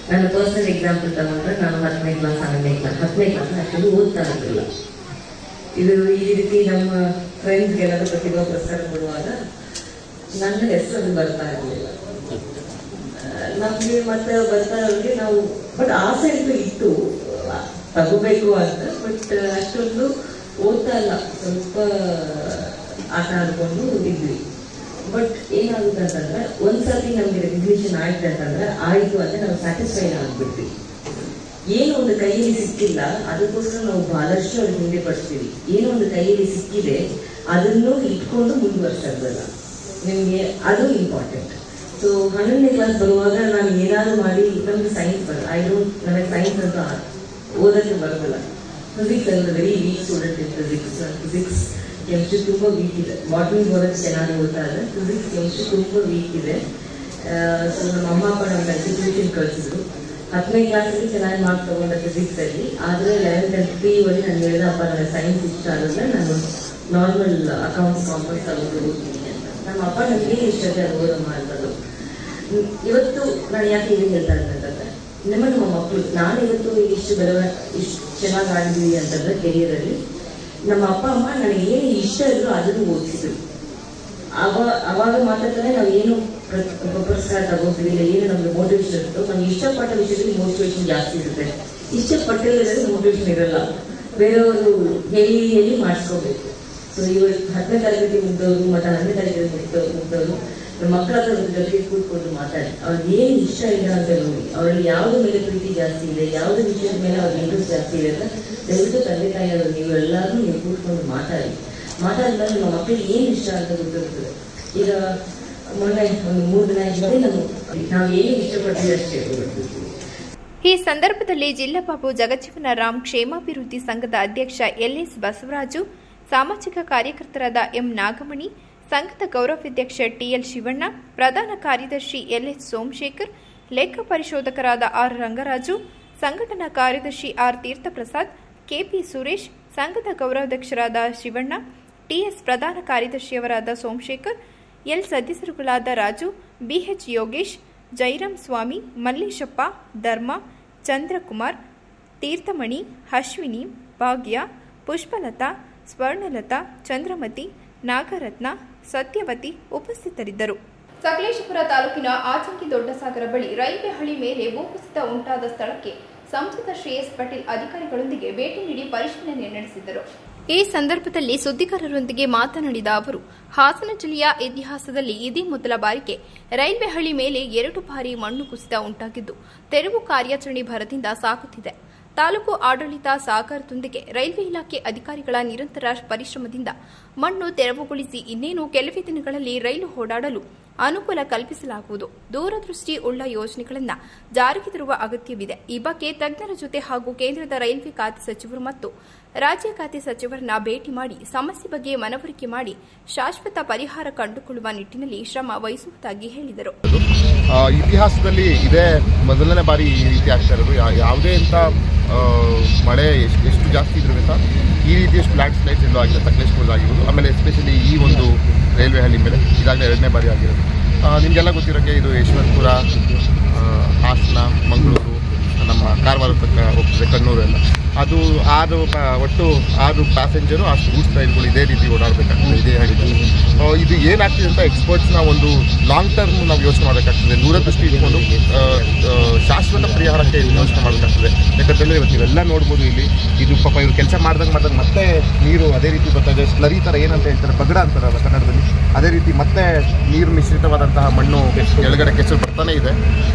ನನ್ನ ಪರ್ಸನಲ್ ಎಕ್ಸಾಂಪಲ್ ತಗೊಂಡ್ರೆ ನಾನು 10ನೇ ಕ್ಲಾಸ್ ಅಷ್ಟೊಂದು ಓದ್ತಾ ಇರಲಿಲ್ಲ. ಇದು ಈ ರೀತಿ ನಮ್ಮ ಫ್ರೆಂಡ್ಸ್ಗೆಲ್ಲ ಪ್ರತಿಭಾ ಪುರಸ್ಕಾರ ಕೊಡುವಾಗ ನನ್ನ ಹೆಸರು ಅದು ಬರ್ತಾ ಇರಲಿಲ್ಲ. ನಮ್ಗೆ ಮತ್ತೆ ಬರ್ತಾ ಇರೋರಿಗೆ ನಾವು ಬಟ್ ಆಸೆ ಇತ್ತು ತಗೋಬೇಕು ಅಂತ, ಬಟ್ ಅಷ್ಟೊಂದು ಓದ್ತಾ ಇಲ್ಲ, ಸ್ವಲ್ಪ ಆಟ ಆಡ್ಕೊಂಡು ಇದ್ವಿ. ಬಟ್ ಏನಾಗುತ್ತೆ ಅಂತಂದ್ರೆ ಒಂದ್ಸತಿ ನಮ್ಗೆ ರೆಕಗ್ನಿಷನ್ ಆಯ್ತು ಅಂತಂದ್ರೆ ಆಯ್ತು ಅಂತ ನಾವು ಸ್ಯಾಟಿಸ್ಫೈಡ್ ಆಗ್ಬಿಡ್ತೀವಿ. ಏನೋ ಒಂದು ಕೈಯಲ್ಲಿ ಸಿಕ್ಕಿಲ್ಲ ಅದಕ್ಕೋಸ್ಕರ ನಾವು ಬಹಳಷ್ಟು ಅವ್ರಿಗೆ ಹಿಂದೆ ಪಡಿಸ್ತೀವಿ. ಏನೋ ಒಂದು ಕೈಯಲ್ಲಿ ಸಿಕ್ಕಿದೆ ಅದನ್ನು ಇಟ್ಕೊಂಡು ಮುಂದುವರ್ಸೋದಲ್ಲ, ನಿಮ್ಗೆ ಅದು ಇಂಪಾರ್ಟೆಂಟ್. ಸೊ 11ನೇ ಕ್ಲಾಸ್ ಬರುವಾಗ ನಾನು ಏನಾದ್ರು ಮಾಡಿ ನಮ್ಗೆ ಸೈನ್ಸ್ ನನಗೆ ಸೈನ್ಸ್ ಅಂತ ಓದಕ್ಕೆ ಬರೋದಿಲ್ಲ. ಫಿಸಿಕ್ಸ್ ಅನ್ನೋದು very weak student in physics chemistry ತುಂಬಾ ವೀಕ್ ಇದೆ. ಬಾಟ್ನಿ ಓದಕ್ಕೆ ಚೆನ್ನಾಗಿ ಓದ್ತಾ ಇದೆ, ಫಿಸಿಕ್ಸ್ ಕೆಮಿಸ್ಟ್ರಿ ತುಂಬಾ ವೀಕ್ ಇದೆ. ಸೊ ನಮ್ಮ ಅಮ್ಮ ಅಪ್ಪ ನಮ್ಗೆ ಟ್ಯೂಷನ್ ಕಳಿಸಿದ್ರು. 10ನೇ ಕ್ಲಾಸಲ್ಲಿ ಚೆನ್ನಾಗಿ ಮಾರ್ಕ್ಸ್ ತಗೊಂಡ ಫಿಸಿಕ್ಸ್ ಅಲ್ಲಿ. ಆದ್ರೆ 11th and PU ಅಲ್ಲಿ ನಾನು ಹೇಳಿದಪ್ಪ ನನಗೆ ಸೈನ್ಸ್ ಇಷ್ಟ ಆದ್ರೆ ನಾನು ನಾರ್ಮಲ್ ಅಕೌಂಟ್ಸ್ ಕಾಮರ್ಸ್ ತಗೊಂಡು ಓದ್ತೀನಿ ಅಂತ. ನಮ್ಮ ಅಪ್ಪ ನನಗೆ ಇಷ್ಟತೆ ಅದು ಓದಮ್ಮ ಅಂತದ್ದು. ಇವತ್ತು ನಾನು ಯಾಕೆ ಇದು ಹೇಳ್ತಾ ಇರ್ತಕ್ಕಂಥ ನಮ್ಮ ಮಕ್ಕಳು ನಾನು ಇವತ್ತು ಇಷ್ಟು ಚೆನ್ನಾಗಿ ಆಡಿದ್ವಿ ಅಂತಂದ್ರೆ ಕೆರಿಯರಲ್ಲಿ ನಮ್ಮ ಅಪ್ಪ ಅಮ್ಮ ನನಗೆ ಏನು ಇಷ್ಟ ಇದ್ರು ಅದನ್ನು ಓದಿಸಿದ್ರು. ಅವಾಗ ಮಾತಾಡ್ತಾನೆ ನಾವು ಏನು ಪುರಸ್ಕಾರ ತಗೋತೀವಿ, ಇಲ್ಲ ಏನು ನಮ್ಗೆ ಮೋಟಿವೇಶನ್ ಇರುತ್ತೋ, ನಮ್ಗೆ ಇಷ್ಟಪಟ್ಟ ವಿಷಯದಲ್ಲಿ ಮೋಟಿವೇಶನ್ ಜಾಸ್ತಿ ಇರುತ್ತೆ. ಇಷ್ಟಪಟ್ಟಿರೋದ್ರಲ್ಲಿ ಮೋಟಿವೇಶನ್ ಇರಲ್ಲ, ಬೇರೆಯವರು ಹೇಳಿ ಮಾಡಿಸ್ಕೋಬೇಕು. ಸೊ ಇವರು 10ನೇ ತರಗತಿ ಮುಗ್ದವರು ಮತ್ತು 11ನೇ ತರಗತಿ ಮುಗ್ದವರು ನಮ್ಮ ಮಕ್ಕಳ ಜೊತೆಗೆ ಕೂತ್ಕೊಂಡು ಮಾತಾಡಿ ಅವ್ರಿಗೆ ಏನು ಇಷ್ಟ ಇಲ್ಲ ಅಂತ ನೋಡಿ, ಅವರಲ್ಲಿ ಯಾವುದ್ರ ಮೇಲೆ ಪ್ರೀತಿ ಜಾಸ್ತಿ ಇದೆ, ಯಾವುದೇ ವಿಷಯದ ಮೇಲೆ ಅವ್ರಿಗೆ ಇಂಟ್ರೆಸ್ಟ್ ಜಾಸ್ತಿ ಇದೆ ಅಂತ ದಯವಿಟ್ಟು ತಂದೆ ತಾಯಿಯವರು ನೀವು ಎಲ್ಲರೂ ನೀವು ಕೂತ್ಕೊಂಡು ಮಾತಾಡಿದಾಗ ನಮ್ಮ ಮಕ್ಕಳಿಗೆ ಏನು ಇಷ್ಟ ಅಂತ ಗೊತ್ತಿರ್ತದೆ. ಈಗ ಮೊನ್ನೆ ಒಂದು 3 ದಿನ ಹಿಂದೆ ನಾವು ಏನು ಇಷ್ಟಪಡ್ತೀವಿ ಅಷ್ಟೇ. ಈ ಸಂದರ್ಭದಲ್ಲಿ ಜಿಲ್ಲಾಬಾಬು ಜಗಜೀವನ ರಾಮ್ ಕ್ಷೇಮಾಭಿವೃದ್ಧಿ ಸಂಘದ ಅಧ್ಯಕ್ಷ LS ಬಸವರಾಜು, ಸಾಮಾಜಿಕ ಕಾರ್ಯಕರ್ತರಾದ ಎಂ ನಾಗಮಣಿ, ಸಂಘದ ಗೌರವಾಧ್ಯಕ್ಷ TL ಶಿವಣ್ಣ, ಪ್ರಧಾನ ಕಾರ್ಯದರ್ಶಿ LH ಸೋಮಶೇಖರ್, ಲೆಕ್ಕ ಪರಿಶೋಧಕರಾದ R ರಂಗರಾಜು, ಸಂಘಟನಾ ಕಾರ್ಯದರ್ಶಿ R ತೀರ್ಥಪ್ರಸಾದ್, KP ಸುರೇಶ್, ಸಂಘದ ಗೌರವಾಧ್ಯಕ್ಷರಾದ ಶಿವಣ್ಣ, TS ಪ್ರಧಾನ ಕಾರ್ಯದರ್ಶಿಯವರಾದ ಸೋಮಶೇಖರ್, L ಸದಸ್ಯರುಗಳಾದ ರಾಜು, BH ಯೋಗೇಶ್, ಜೈರಾಮ್ ಸ್ವಾಮಿ, ಮಲ್ಲೇಶಪ್ಪ, ಧರ್ಮ, ಚಂದ್ರಕುಮಾರ್, ತೀರ್ಥಮಣಿ, ಅಶ್ವಿನಿ, ಭಾಗ್ಯ, ಪುಷ್ಪಲತಾ, ಸ್ವರ್ಣಲತಾ, ಚಂದ್ರಮತಿ, ನಾಗರತ್ನ, ಸತ್ಯವತಿ ಉಪಸ್ಥಿತರಿದ್ದರು. ಸಕಲೇಶಪುರ ತಾಲೂಕಿನ ಆಚಂಕಿ ದೊಡ್ಡಸಾಗರ ಬಳಿ ರೈಲ್ವೆ ಹಳಿ ಮೇಲೆ ಭೂಕುಸಿತ ಉಂಟಾದ ಸ್ಥಳಕ್ಕೆ ಸಂಸದ ಶ್ರೇಯಸ್ ಪಟೇಲ್ ಅಧಿಕಾರಿಗಳೊಂದಿಗೆ ಭೇಟಿ ನೀಡಿ ಪರಿಶೀಲನೆ ನಡೆಸಿದರು. ಈ ಸಂದರ್ಭದಲ್ಲಿ ಸುದ್ದಿಗಾರರೊಂದಿಗೆ ಮಾತನಾಡಿದ ಅವರು, ಹಾಸನ ಜಿಲ್ಲೆಯ ಇತಿಹಾಸದಲ್ಲಿ ಇದೇ ಮೊದಲ ಬಾರಿಗೆ ರೈಲ್ವೆ ಹಳಿ ಮೇಲೆ 2 ಬಾರಿ ಮಣ್ಣು ಕುಸಿತ ಉಂಟಾಗಿದ್ದು ತೆರವು ಕಾರ್ಯಾಚರಣೆ ಭರದಿಂದ ಸಾಗುತ್ತಿದೆ. ತಾಲೂಕು ಆಡಳಿತ ಸಹಕಾರದೊಂದಿಗೆ ರೈಲ್ವೆ ಇಲಾಖೆ ಅಧಿಕಾರಿಗಳ ನಿರಂತರ ಪರಿಶ್ರಮದಿಂದ ಮಣ್ಣು ತೆರವುಗೊಳಿಸಿ ಇನ್ನೇನು ಕೆಲವೇ ದಿನಗಳಲ್ಲಿ ರೈಲು ಓಡಾಡಲು ಅನುಕೂಲ ಕಲ್ಪಿಸಲಾಗುವುದು. ದೂರದೃಷ್ಟಿ ಉಳ್ಳ ಯೋಜನೆಗಳನ್ನು ಜಾರಿಗೆ ತರುವ ಅಗತ್ಯವಿದೆ. ಈ ಬಗ್ಗೆ ತಜ್ಞರ ಜೊತೆ ಹಾಗೂ ಕೇಂದ್ರದ ರೈಲ್ವೆ ಖಾತೆ ಸಚಿವರು ಮತ್ತು ರಾಜ್ಯ ಖಾತೆ ಸಚಿವರನ್ನ ಭೇಟಿ ಮಾಡಿ ಸಮಸ್ಯೆ ಬಗ್ಗೆ ಮನವರಿಕೆ ಮಾಡಿ ಶಾಶ್ವತ ಪರಿಹಾರ ಕಂಡುಕೊಳ್ಳುವ ನಿಟ್ಟಿನಲ್ಲಿ ಶ್ರಮ ವಹಿಸುವುದಾಗಿ ಹೇಳಿದರು. ಇತಿಹಾಸದಲ್ಲಿ ಇದೇ ಮೊದಲನೇ ಬಾರಿ ಈ ರೀತಿ ಆಗ್ತಾ ಇರೋದು. ಯಾವುದೇ ಅಂತ ಮಳೆ ಎಷ್ಟು ಜಾಸ್ತಿ ಇದ್ರೂ ಸಹ ಈ ರೀತಿಯಷ್ಟು ಲ್ಯಾಂಡ್ ಸ್ಲೈಡ್ಸ್ ಎಲ್ಲೂ ಆಗಿದೆ, ಸಕಲೇಶಪುರದಾಗಿರೋದು. ಆಮೇಲೆ ಎಸ್ಪೆಷಲಿ ಈ ಒಂದು ರೈಲ್ವೆ ಹಳಿ ಮೇಲೆ ಇದಾಗಲೇ 2ನೇ ಬಾರಿ ಆಗಿರೋದು. ನಿಮಗೆಲ್ಲ ಗೊತ್ತಿರೋಂಗೆ ಇದು ಯಶವಂತಪುರ, ಹಾಸನ, ಮಂಗಳೂರು, ನಮ್ಮ ಕಾರವಾರ ತನಕ ಹೋಗ್ತದೆ, ಕಣ್ಣೂರು ಎಲ್ಲ. ಅದು ಒಟ್ಟು 6 ಪ್ಯಾಸೆಂಜರು, ಅಷ್ಟು ಗೂಡ್ಸ್ ಟ್ರೈನ್ಗಳು ಇದೇ ರೀತಿ ಓಡಾಡಬೇಕಾಗ್ತದೆ. ಇದೇ ಹೇಳಿದ್ದು ಇದು ಏನಾಗ್ತಿದೆ ಅಂತ ಎಕ್ಸ್ಪರ್ಟ್ಸ್ನ ಒಂದು ಲಾಂಗ್ ಟರ್ಮ್ ನಾವು ಯೋಚನೆ ಮಾಡಬೇಕಾಗ್ತದೆ. ದೂರದೃಷ್ಟಿ ಇಟ್ಕೊಂಡು ಶಾಶ್ವತ ಪರಿಹಾರಕ್ಕೆ ಯೋಚನೆ ಮಾಡಬೇಕಾಗ್ತದೆ. ಯಾಕಂತೇಳಿದ್ರೆ ಇವತ್ತು ನೀವೆಲ್ಲ ನೋಡ್ಬೋದು ಇಲ್ಲಿ ಇದು ಪಾಪ ಇವ್ರು ಕೆಲಸ ಮಾಡಿದಾಗ ಮತ್ತೆ ನೀರು ಅದೇ ರೀತಿ ಬರ್ತಾಯಿದೆ. ಸ್ಲರಿ ಥರ ಏನಂತ ಹೇಳ್ತಾರೆ, ಪಗಡ ಅಂತಾರಲ್ಲ ಕನ್ನಡದಲ್ಲಿ, ಅದೇ ರೀತಿ ಮತ್ತೆ ನೀರು ಮಿಶ್ರಿತವಾದಂತಹ ಮಣ್ಣು ಕೆಳಗಡೆ ಕೆಸರು ಬರ್ತಾನೆ ಇದೆ.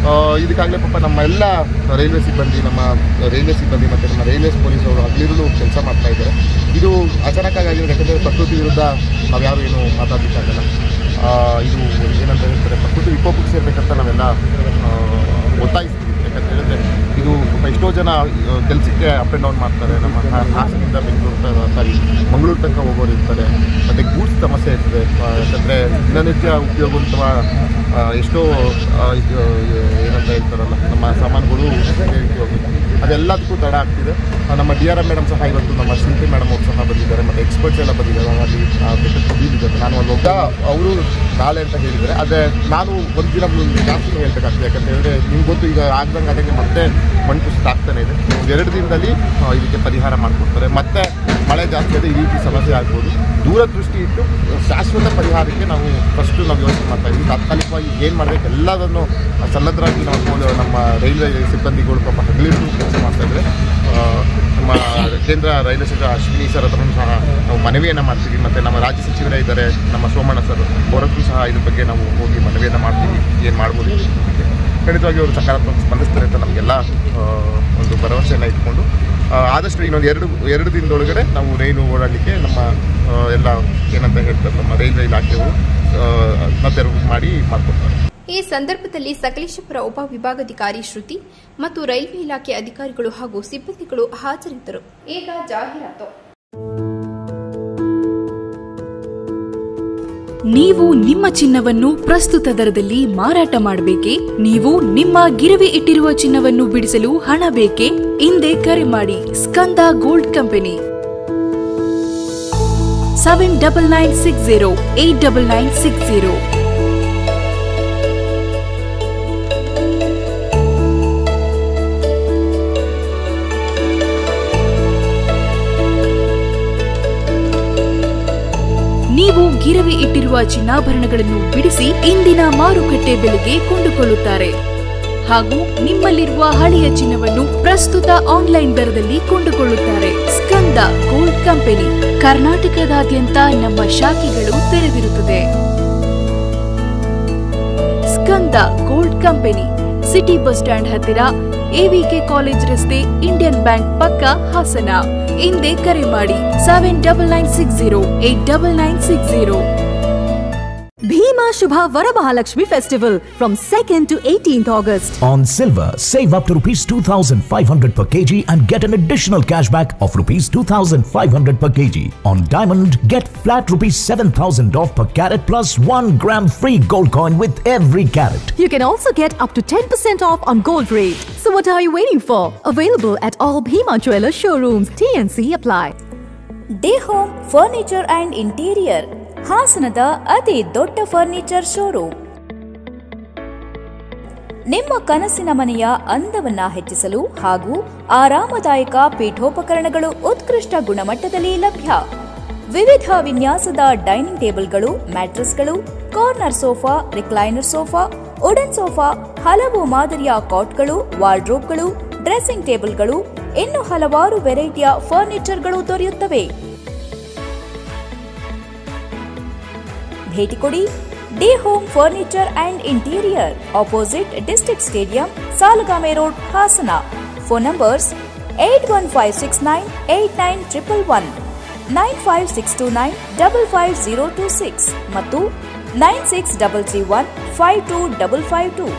ಇದಕ್ಕಾಗಲೇ ಪಾಪ ನಮ್ಮ ಎಲ್ಲ ರೈಲ್ವೆ ಸಿಬ್ಬಂದಿ ಮತ್ತು ನಮ್ಮ ರೈಲ್ವೇಸ್ ಪೊಲೀಸ್ ಅವರು ಹಗಲಿರುಳು ಕೆಲಸ ಮಾಡ್ತಾ ಇದ್ದಾರೆ. ಇದು ಅಚಾನಕ್ಕಾಗಿ ಆಗಿದೆ. ಯಾಕಂದರೆ ಪ್ರಕೃತಿ ವಿರುದ್ಧ ನಾವು ಯಾರು ಏನು ಮಾತಾಡಲಿಕ್ಕಾಗಲ್ಲ. ಇದು ಏನಂತ ಹೇಳ್ತಾರೆ, ಪ್ರಕೃತಿ ವಿಕೋಪಕ್ಕೆ ಸೇರಬೇಕಂತ ನಾವೆಲ್ಲ ಒತ್ತಾಯಿಸ್ತೀವಿ. ಯಾಕಂತ ಹೇಳಿದ್ರೆ ಇದು ಎಷ್ಟೋ ಜನ ಕೆಲಸಕ್ಕೆ ಅಪ್ ಆ್ಯಂಡ್ ಡೌನ್ ಮಾಡ್ತಾರೆ. ನಮ್ಮ ಹಾಸನದಿಂದ ಮಂಗಳೂರು ತನಕ ಹೋಗೋರು ಇರ್ತಾರೆ. ಮತ್ತು ಗೂಡ್ಸ್ ಸಮಸ್ಯೆ ಇರ್ತದೆ. ಯಾಕಂದರೆ ದಿನನಿತ್ಯ ಉಪಯೋಗಿಸುವ ಎಷ್ಟೋ ಏನಂತ ಹೇಳ್ತಾರಲ್ಲ, ನಮ್ಮ ಸಾಮಾನುಗಳು ಅದೆಲ್ಲದಕ್ಕೂ ತಡ ಆಗ್ತಿದೆ. ನಮ್ಮ DRM ಮೇಡಮ್ ಸಹ ಇವತ್ತು, ನಮ್ಮ ಶಿಲ್ಪಿ ಮೇಡಮ್ ಅವರು ಸಹ ಬಂದಿದ್ದಾರೆ, ಮತ್ತು ಎಕ್ಸ್ಪರ್ಟ್ಸ್ ಎಲ್ಲ ಬಂದಿದ್ದಾರೆ. ಅಲ್ಲಿ ಬೆಟ್ಟಕ್ಕೆ ನಾನು ಅಲ್ಲಿ ಹೋಗ ಅವರು ನಾಳೆ ಅಂತ ಹೇಳಿದ್ದಾರೆ. ಆದರೆ ನಾನು ಒಂದು ದಿನ ಜಾಸ್ತಿ ಹೇಳ್ಬೇಕಾಗ್ತದೆ. ಯಾಕಂತ ಹೇಳಿದ್ರೆ ನಿಮ್ಗೆ ಗೊತ್ತು, ಈಗ ಆಗ್ದಂಗೆ ಅದಕ್ಕೆ ಮತ್ತೆ ಮಣ್ಣು ಕುಸಿತ ಆಗ್ತಾನೆ ಇದೆ. 2 ದಿನದಲ್ಲಿ ಇದಕ್ಕೆ ಪರಿಹಾರ ಮಾಡಿಕೊಡ್ತಾರೆ. ಮತ್ತೆ ಮಳೆ ಜಾಸ್ತಿ ಆದರೆ ಈ ರೀತಿ ಸಮಸ್ಯೆ ಆಗ್ಬೋದು. ದೂರದೃಷ್ಟಿ ಇಟ್ಟು ಶಾಶ್ವತ ಪರಿಹಾರಕ್ಕೆ ನಾವು ಫಸ್ಟು ಯೋಚನೆ ಮಾಡ್ತಾ ಇದ್ದೀವಿ. ತಾತ್ಕಾಲಿಕವಾಗಿ ಏನು ಮಾಡಬೇಕು ಎಲ್ಲದನ್ನು ಸನ್ನದ್ಧರಾಗಿ ನಮ್ಮ ರೈಲ್ವೆ ಸಿಬ್ಬಂದಿಗಳು ಪಾಪ ಹಗಲಿರುಳು ಕೆಲಸ ಮಾಡ್ತಾಯಿದ್ದಾರೆ. ನಮ್ಮ ಕೇಂದ್ರ ರೈಲ್ವೆ ಸಚಿವ ಅಶ್ವಿನಿ ಸರ್ ಹತ್ರನೂ ಸಹ ನಾವು ಮನವಿಯನ್ನು ಮಾಡ್ತೀವಿ. ಮತ್ತು ನಮ್ಮ ರಾಜ್ಯ ಸಚಿವರೇ ಇದ್ದಾರೆ, ನಮ್ಮ ಸೋಮಣ್ಣ ಸರ್, ಅವರಕ್ಕೂ ಸಹ ಇದ್ರ ಬಗ್ಗೆ ನಾವು ಹೋಗಿ ಮನವಿಯನ್ನು ಮಾಡ್ತೀವಿ. ಏನು ಮಾಡ್ಬೋದು ಖಂಡಿತವಾಗಿ ಅವರು ಸಕಾರಾತ್ಮಕ ಸ್ಪಂದಿಸ್ತಾರೆ ಅಂತ ನಮಗೆಲ್ಲ ಒಂದು ಭರವಸೆಯನ್ನು ಇಟ್ಕೊಂಡು ಆದಷ್ಟು ಇನ್ನೊಂದು ಎರಡು ದಿನದೊಳಗಡೆ ನಾವು ರೈಲು ಓಡಾಡಲಿಕ್ಕೆ ನಮ್ಮ ಎಲ್ಲ ಏನಂತ ಹೇಳ್ತಾರೆ ನಮ್ಮ ರೈಲ್ವೆ ಇಲಾಖೆಯವರು ಮತ್ತೆ ಮಾಡಿಕೊಡ್ತಾರೆ. ಈ ಸಂದರ್ಭದಲ್ಲಿ ಸಕಲೇಶಪುರ ಉಪವಿಭಾಗಾಧಿಕಾರಿ ಶ್ರುತಿ ಮತ್ತು ರೈಲ್ವೆ ಇಲಾಖೆ ಅಧಿಕಾರಿಗಳು ಹಾಗೂ ಸಿಬ್ಬಂದಿಗಳು ಹಾಜರಿದ್ದರು. ಈಗ ಜಾಹೀರಾತು. ನೀವು ನಿಮ್ಮ ಚಿನ್ನವನ್ನು ಪ್ರಸ್ತುತ ದರದಲ್ಲಿ ಮಾರಾಟ ಮಾಡಬೇಕೇ? ನೀವು ನಿಮ್ಮ ಗಿರವಿ ಇಟ್ಟಿರುವ ಚಿನ್ನವನ್ನು ಬಿಡಿಸಲು ಹಣ ಬೇಕೇ? ಹಿಂದೆ ಕರೆ ಮಾಡಿ ಸ್ಕಂದ ಗೋಲ್ಡ್ ಕಂಪನಿ 7996089960. ನೀವು ಗಿರವಿ ಇಟ್ಟಿರುವ ಚಿನ್ನಾಭರಣಗಳನ್ನು ಬಿಡಿಸಿ ಇಂದಿನ ಮಾರುಕಟ್ಟೆ ಬೆಲೆಗೆ ಕೊಂಡುಕೊಳ್ಳುತ್ತಾರೆ ಹಾಗೂ ನಿಮ್ಮಲ್ಲಿರುವ ಹಳೆಯ ಚಿನ್ನವನ್ನು ಪ್ರಸ್ತುತ ಆನ್ಲೈನ್ ದರದಲ್ಲಿ ಕೊಂಡುಕೊಳ್ಳುತ್ತಾರೆ. ಸ್ಕಂದ ಗೋಲ್ಡ್ ಕಂಪನಿ ಕರ್ನಾಟಕದಾದ್ಯಂತ ನಮ್ಮ ಶಾಖೆಗಳು ತೆರೆದಿರುತ್ತದೆ. Skanda gold company city bus stand ಹತ್ತಿರ, AVK ಕಾಲೇಜ್ ರಸ್ತೆ, ಇಂಡಿಯನ್ ಬ್ಯಾಂಕ್ ಪಕ್ಕ, ಹಾಸನ. ಹಿಂದೆ ಕರೆ ಮಾಡಿ 7996089960. Bhima Shubha Varamahalakshmi Festival from 2nd to 18th August. On silver, save up to rupees 2,500 per kg and get an additional cashback of rupees 2,500 per kg. On diamond, get flat rupees 7,000 off per carat plus 1 gram free gold coin with every carat. You can also get up to 10% off on gold rate. So what are you waiting for? Available at all Bhima Jewelers showrooms. TNC apply. Day home furniture and interior, ಹಾಸನದ ಅತಿ ದೊಡ್ಡ furniture showroom. ನಿಮ್ಮ ಕನಸಿನ ಮನೆಯ ಅಂದವನ್ನ ಹೆಚ್ಚಿಸಲು ಹಾಗೂ ಆರಾಮದಾಯಕ ಪೀಠೋಪಕರಣಗಳು ಉತ್ಕೃಷ್ಟ ಗುಣಮಟ್ಟದಲ್ಲಿ ಲಭ್ಯ. ವಿವಿಧ ವಿನ್ಯಾಸದ ಡೈನಿಂಗ್ ಟೇಬಲ್ಗಳು, ಮ್ಯಾಟ್ರೆಸ್ಗಳು, corner sofa, recliner sofa, wooden sofa, ಹಲವು ಮಾದರಿಯ ಕಾಟ್ಗಳು, ವಾರ್ಡ್ರೋಬ್ಗಳು, ಡ್ರೆಸ್ಸಿಂಗ್ ಟೇಬಲ್ಗಳು, ಇನ್ನು ಹಲವಾರು ವೆರೈಟಿಯ ಫರ್ನಿಚರ್ಗಳು ದೊರೆಯುತ್ತವೆ. ಭೇಟಿ ಕೊಡಿ day home furniture and interior, opposite district stadium, Salagame road, Hassan. Phone numbers 8156989111, 9562955026 ಮತ್ತು 9633152552.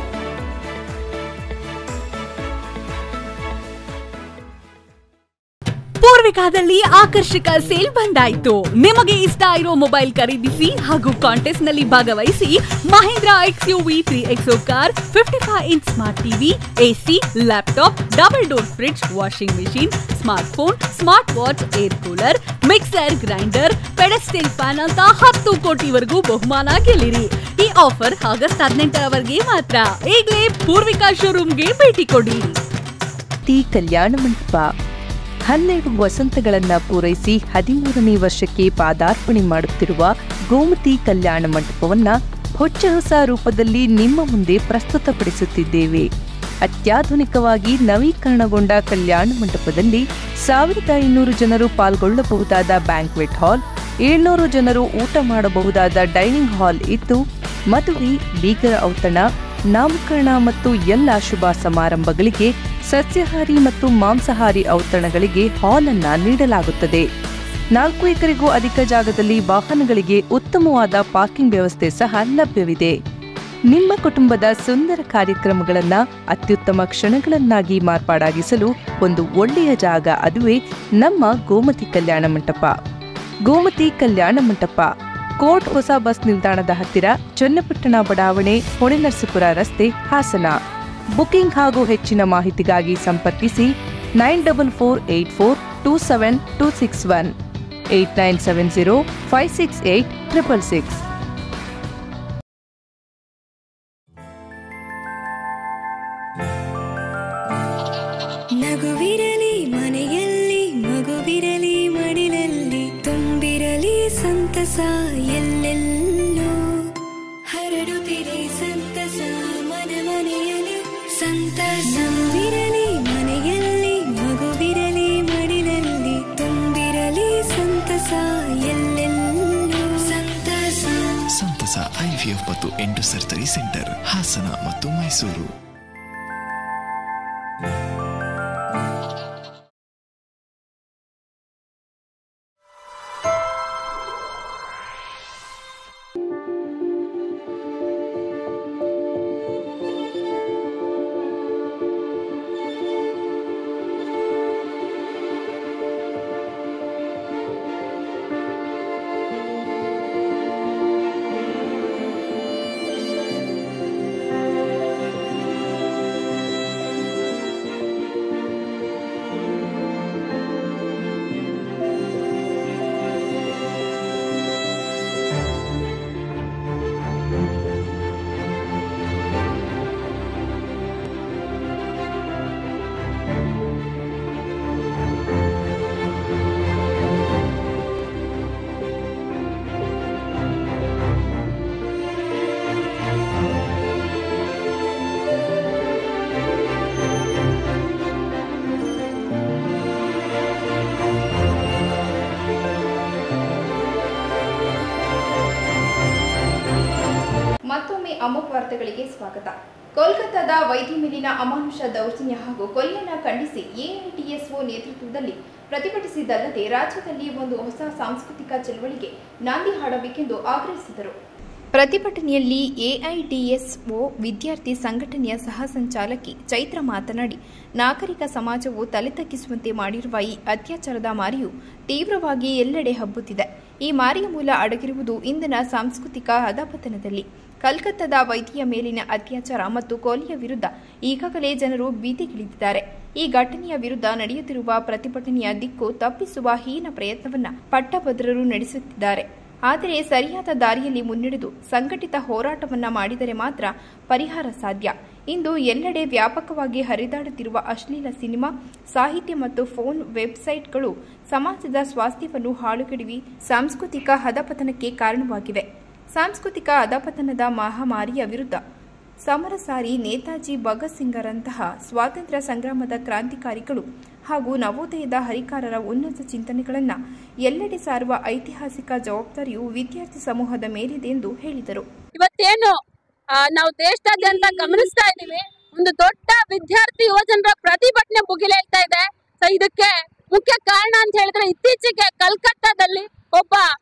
ಪೂರ್ವಿಕಾದಲ್ಲಿ ಆಕರ್ಷಕ ಸೇಲ್ ಬಂದಾಯ್ತು. ನಿಮಗೆ ಇಷ್ಟ ಇರೋ ಮೊಬೈಲ್ ಖರೀದಿಸಿ ಹಾಗೂ ಕಾಂಟೆಸ್ಟ್ ನಲ್ಲಿ ಭಾಗವಹಿಸಿ. Mahindra XUV 3XO car, 55 inch smart TV, AC, laptop, double door fridge, washing machine, smart phone, smart watch, air cooler, mixer grinder, pedestal fan ಅಂತ 10 ಕೋಟಿವರೆಗೂ ಬಹುಮಾನ ಗೆಲ್ಲಿರಿ. ಈ ಆಫರ್ ಆಗಸ್ಟ್ 18ರವರೆಗೆ ಮಾತ್ರ. ಈಗಲೇ ಪೂರ್ವಿಕಾ ಶೋರೂಮ್ಗೆ ಭೇಟಿ ಕೊಡಿ. ಕಲ್ಯಾಣ ಮಂಟಪ 12 ವಸಂತಗಳನ್ನು ಪೂರೈಸಿ 13ನೇ ವರ್ಷಕ್ಕೆ ಪಾದಾರ್ಪಣೆ ಮಾಡುತ್ತಿರುವ ಗೋಮತಿ ಕಲ್ಯಾಣ ಮಂಟಪವನ್ನು ಹೊಚ್ಚ ಹೊಸ ರೂಪದಲ್ಲಿ ನಿಮ್ಮ ಮುಂದೆ ಪ್ರಸ್ತುತಪಡಿಸುತ್ತಿದ್ದೇವೆ. ಅತ್ಯಾಧುನಿಕವಾಗಿ ನವೀಕರಣಗೊಂಡ ಕಲ್ಯಾಣ ಮಂಟಪದಲ್ಲಿ 1500 ಜನರು ಪಾಲ್ಗೊಳ್ಳಬಹುದಾದ ಬ್ಯಾಂಕ್ವೆಟ್ ಹಾಲ್, 700 ಜನರು ಊಟ ಮಾಡಬಹುದಾದ ಡೈನಿಂಗ್ ಹಾಲ್ ಇದ್ದು, ಮದುವೆ, ಬೀಗರ ಔತಣ, ನಾಮಕರಣ ಮತ್ತು ಎಲ್ಲ ಶುಭ ಸಮಾರಂಭಗಳಿಗೆ ಸಸ್ಯಾಹಾರಿ ಮತ್ತು ಮಾಂಸಾಹಾರಿ ಔತಣಗಳಿಗೆ ಹಾಲ್ ಅನ್ನು ನೀಡಲಾಗುತ್ತದೆ. 4 ಎಕರೆಗೂ ಅಧಿಕ ಜಾಗದಲ್ಲಿ ವಾಹನಗಳಿಗೆ ಉತ್ತಮವಾದ ಪಾರ್ಕಿಂಗ್ ವ್ಯವಸ್ಥೆ ಸಹ ಲಭ್ಯವಿದೆ. ನಿಮ್ಮ ಕುಟುಂಬದ ಸುಂದರ ಕಾರ್ಯಕ್ರಮಗಳನ್ನು ಅತ್ಯುತ್ತಮ ಕ್ಷಣಗಳನ್ನಾಗಿ ಮಾರ್ಪಾಡಾಗಿಸಲು ಒಂದು ಒಳ್ಳೆಯ ಜಾಗ, ಅದುವೇ ನಮ್ಮ ಗೋಮತಿ ಕಲ್ಯಾಣ ಮಂಟಪ. ಗೋಮತಿ ಕಲ್ಯಾಣ ಮಂಟಪ, ಕೋರ್ಟ್ ಹೊಸ ಬಸ್ ನಿಲ್ದಾಣದ ಹತ್ತಿರ, ಚನ್ನಪಟ್ಟಣ ಬಡಾವಣೆ, ಹೊಳೆನರಸೀಪುರ ರಸ್ತೆ, ಹಾಸನ. ಬುಕಿಂಗ್ ಹಾಗೂ ಹೆಚ್ಚಿನ ಮಾಹಿತಿಗಾಗಿ ಸಂಪರ್ಕಿಸಿ 9448427261 8970568666. ನಗುವಿರಲಿ ಮನೆಯಲ್ಲಿ, ಮಗುವಿರಲಿ ಮಡಿಲಲ್ಲಿ, ತುಂಬಿರಲಿ ಸಂತಸ ಎಲ್ಲೆಲ್ಲೂ, ಹರಡುತ್ತಿದೆ ಸಂತಸ ಮನೆ ಮನೆಯಲ್ಲಿ ಸಂತಸವಿರಲಿ ಮನೆಯಲ್ಲಿ, ಮಗುವಿರಲಿ ಮಡಿಲಲ್ಲಿ, ತುಂಬಿರಲಿ ಸಂತಸ ಎಲ್ಲೆಲ್ಲೂ ಸಂತಸ. ಸಂತಸ IVF ಮತ್ತು ಎಂಡು ಸರ್ಜರಿ ಸೆಂಟರ್, ಹಾಸನ ಮತ್ತು ಮೈಸೂರು. ಮತ್ತೊಮ್ಮೆ ಅಮೋಘ ವಾರ್ತೆಗಳಿಗೆ ಸ್ವಾಗತ. ಕೋಲ್ಕತ್ತಾದ ವೈದ್ಯ ಮೇಲಿನ ಅಮಾನುಷ ದೌರ್ಜನ್ಯ ಹಾಗೂ ಕೊಲೆಯನ್ನು ಖಂಡಿಸಿ ಎಐಡಿಎಸ್ಒ ನೇತೃತ್ವದಲ್ಲಿ ಪ್ರತಿಭಟಿಸಿದ್ದಲ್ಲದೆ ರಾಜ್ಯದಲ್ಲಿ ಒಂದು ಹೊಸ ಸಾಂಸ್ಕೃತಿಕ ಚಳವಳಿಗೆ ನಾಂದಿ ಹಾಡಬೇಕೆಂದು ಆಗ್ರಹಿಸಿದರು. ಪ್ರತಿಭಟನೆಯಲ್ಲಿ ಎಐಡಿಎಸ್ಒ ವಿದ್ಯಾರ್ಥಿ ಸಂಘಟನೆಯ ಸಹ ಸಂಚಾಲಕಿ ಚೈತ್ರ ಮಾತನಾಡಿ, ನಾಗರಿಕ ಸಮಾಜವು ತಲೆ ತಗ್ಗಿಸುವಂತೆ ಮಾಡಿರುವ ಈ ಅತ್ಯಾಚಾರದ ಮಾರಿಯು ತೀವ್ರವಾಗಿ ಎಲ್ಲೆಡೆ ಹಬ್ಬುತ್ತಿದೆ. ಈ ಮಾರಿಯ ಮೂಲ ಅಡಗಿರುವುದು ಇಂದಿನ ಸಾಂಸ್ಕೃತಿಕ ಅಧಪತನದಲ್ಲಿ. ಕಲ್ಕತ್ತಾದ ವೈದ್ಯೆಯ ಮೇಲಿನ ಅತ್ಯಾಚಾರ ಮತ್ತು ಕೊಲೆಯ ವಿರುದ್ಧ ಈಗಾಗಲೇ ಜನರು ಬೀದಿಗಿಳಿದಿದ್ದಾರೆ. ಈ ಘಟನೆಯ ವಿರುದ್ಧ ನಡೆಯುತ್ತಿರುವ ಪ್ರತಿಭಟನೆಯ ದಿಕ್ಕು ತಪ್ಪಿಸುವ ಹೀನ ಪ್ರಯತ್ನವನ್ನು ಪಟ್ಟಭದ್ರರು ನಡೆಸುತ್ತಿದ್ದಾರೆ. ಆದರೆ ಸರಿಯಾದ ದಾರಿಯಲ್ಲಿ ಮುನ್ನಡೆದು ಸಂಘಟಿತ ಹೋರಾಟವನ್ನು ಮಾಡಿದರೆ ಮಾತ್ರ ಪರಿಹಾರ ಸಾಧ್ಯ. ಇಂದು ಎಲ್ಲೆಡೆ ವ್ಯಾಪಕವಾಗಿ ಹರಿದಾಡುತ್ತಿರುವ ಅಶ್ಲೀಲ ಸಿನಿಮಾ, ಸಾಹಿತ್ಯ ಮತ್ತು ಫೋನ್ ವೆಬ್ಸೈಟ್ಗಳು ಸಮಾಜದ ಸ್ವಾಸ್ಥ್ಯವನ್ನು ಹಾಳುಗೆಡವಿ ಸಾಂಸ್ಕೃತಿಕ ಅಧಪತನಕ್ಕೆ ಕಾರಣವಾಗಿವೆ. ಸಾಂಸ್ಕೃತಿಕ ಅಧಪತನದ ಮಹಾಮಾರಿಯ ವಿರುದ್ಧ ಸಮರ ಸಾರಿ ನೇತಾಜಿ ಭಗತ್ ಸಿಂಗ್ರಂತಹ ಸ್ವಾತಂತ್ರ್ಯ ಸಂಗ್ರಾಮದ ಕ್ರಾಂತಿಕಾರಿಗಳು ಹಾಗೂ ನವೋದಯದ ಹರಿಕಾರರ ಉನ್ನತ ಚಿಂತನೆಗಳನ್ನು ಎಲ್ಲೆಡೆ ಸಾರುವ ಐತಿಹಾಸಿಕ ಜವಾಬ್ದಾರಿಯು ವಿದ್ಯಾರ್ಥಿ ಸಮೂಹದ ಮೇಲಿದೆ ಎಂದು ಹೇಳಿದರು. ಇವತ್ತೇನು ನಾವು ದೇಶದಾದ್ಯಂತ ಗಮನಿಸ್ತಾ ಇದ್ದೀವಿ, ಒಂದು ದೊಡ್ಡ ವಿದ್ಯಾರ್ಥಿ ಯುವಜನರ ಪ್ರತಿಭಟನೆ ಭುಗಿಲೇಳ್ತಾ ಇದೆ. ಸೊ ಇದಕ್ಕೆ ಮುಖ್ಯ ಕಾರಣ ಅಂತ ಹೇಳಿದ್ರೆ, ಇತ್ತೀಚೆಗೆ ಕಲ್ಕತ್ತಾದಲ್ಲಿ ಒಬ್ಬ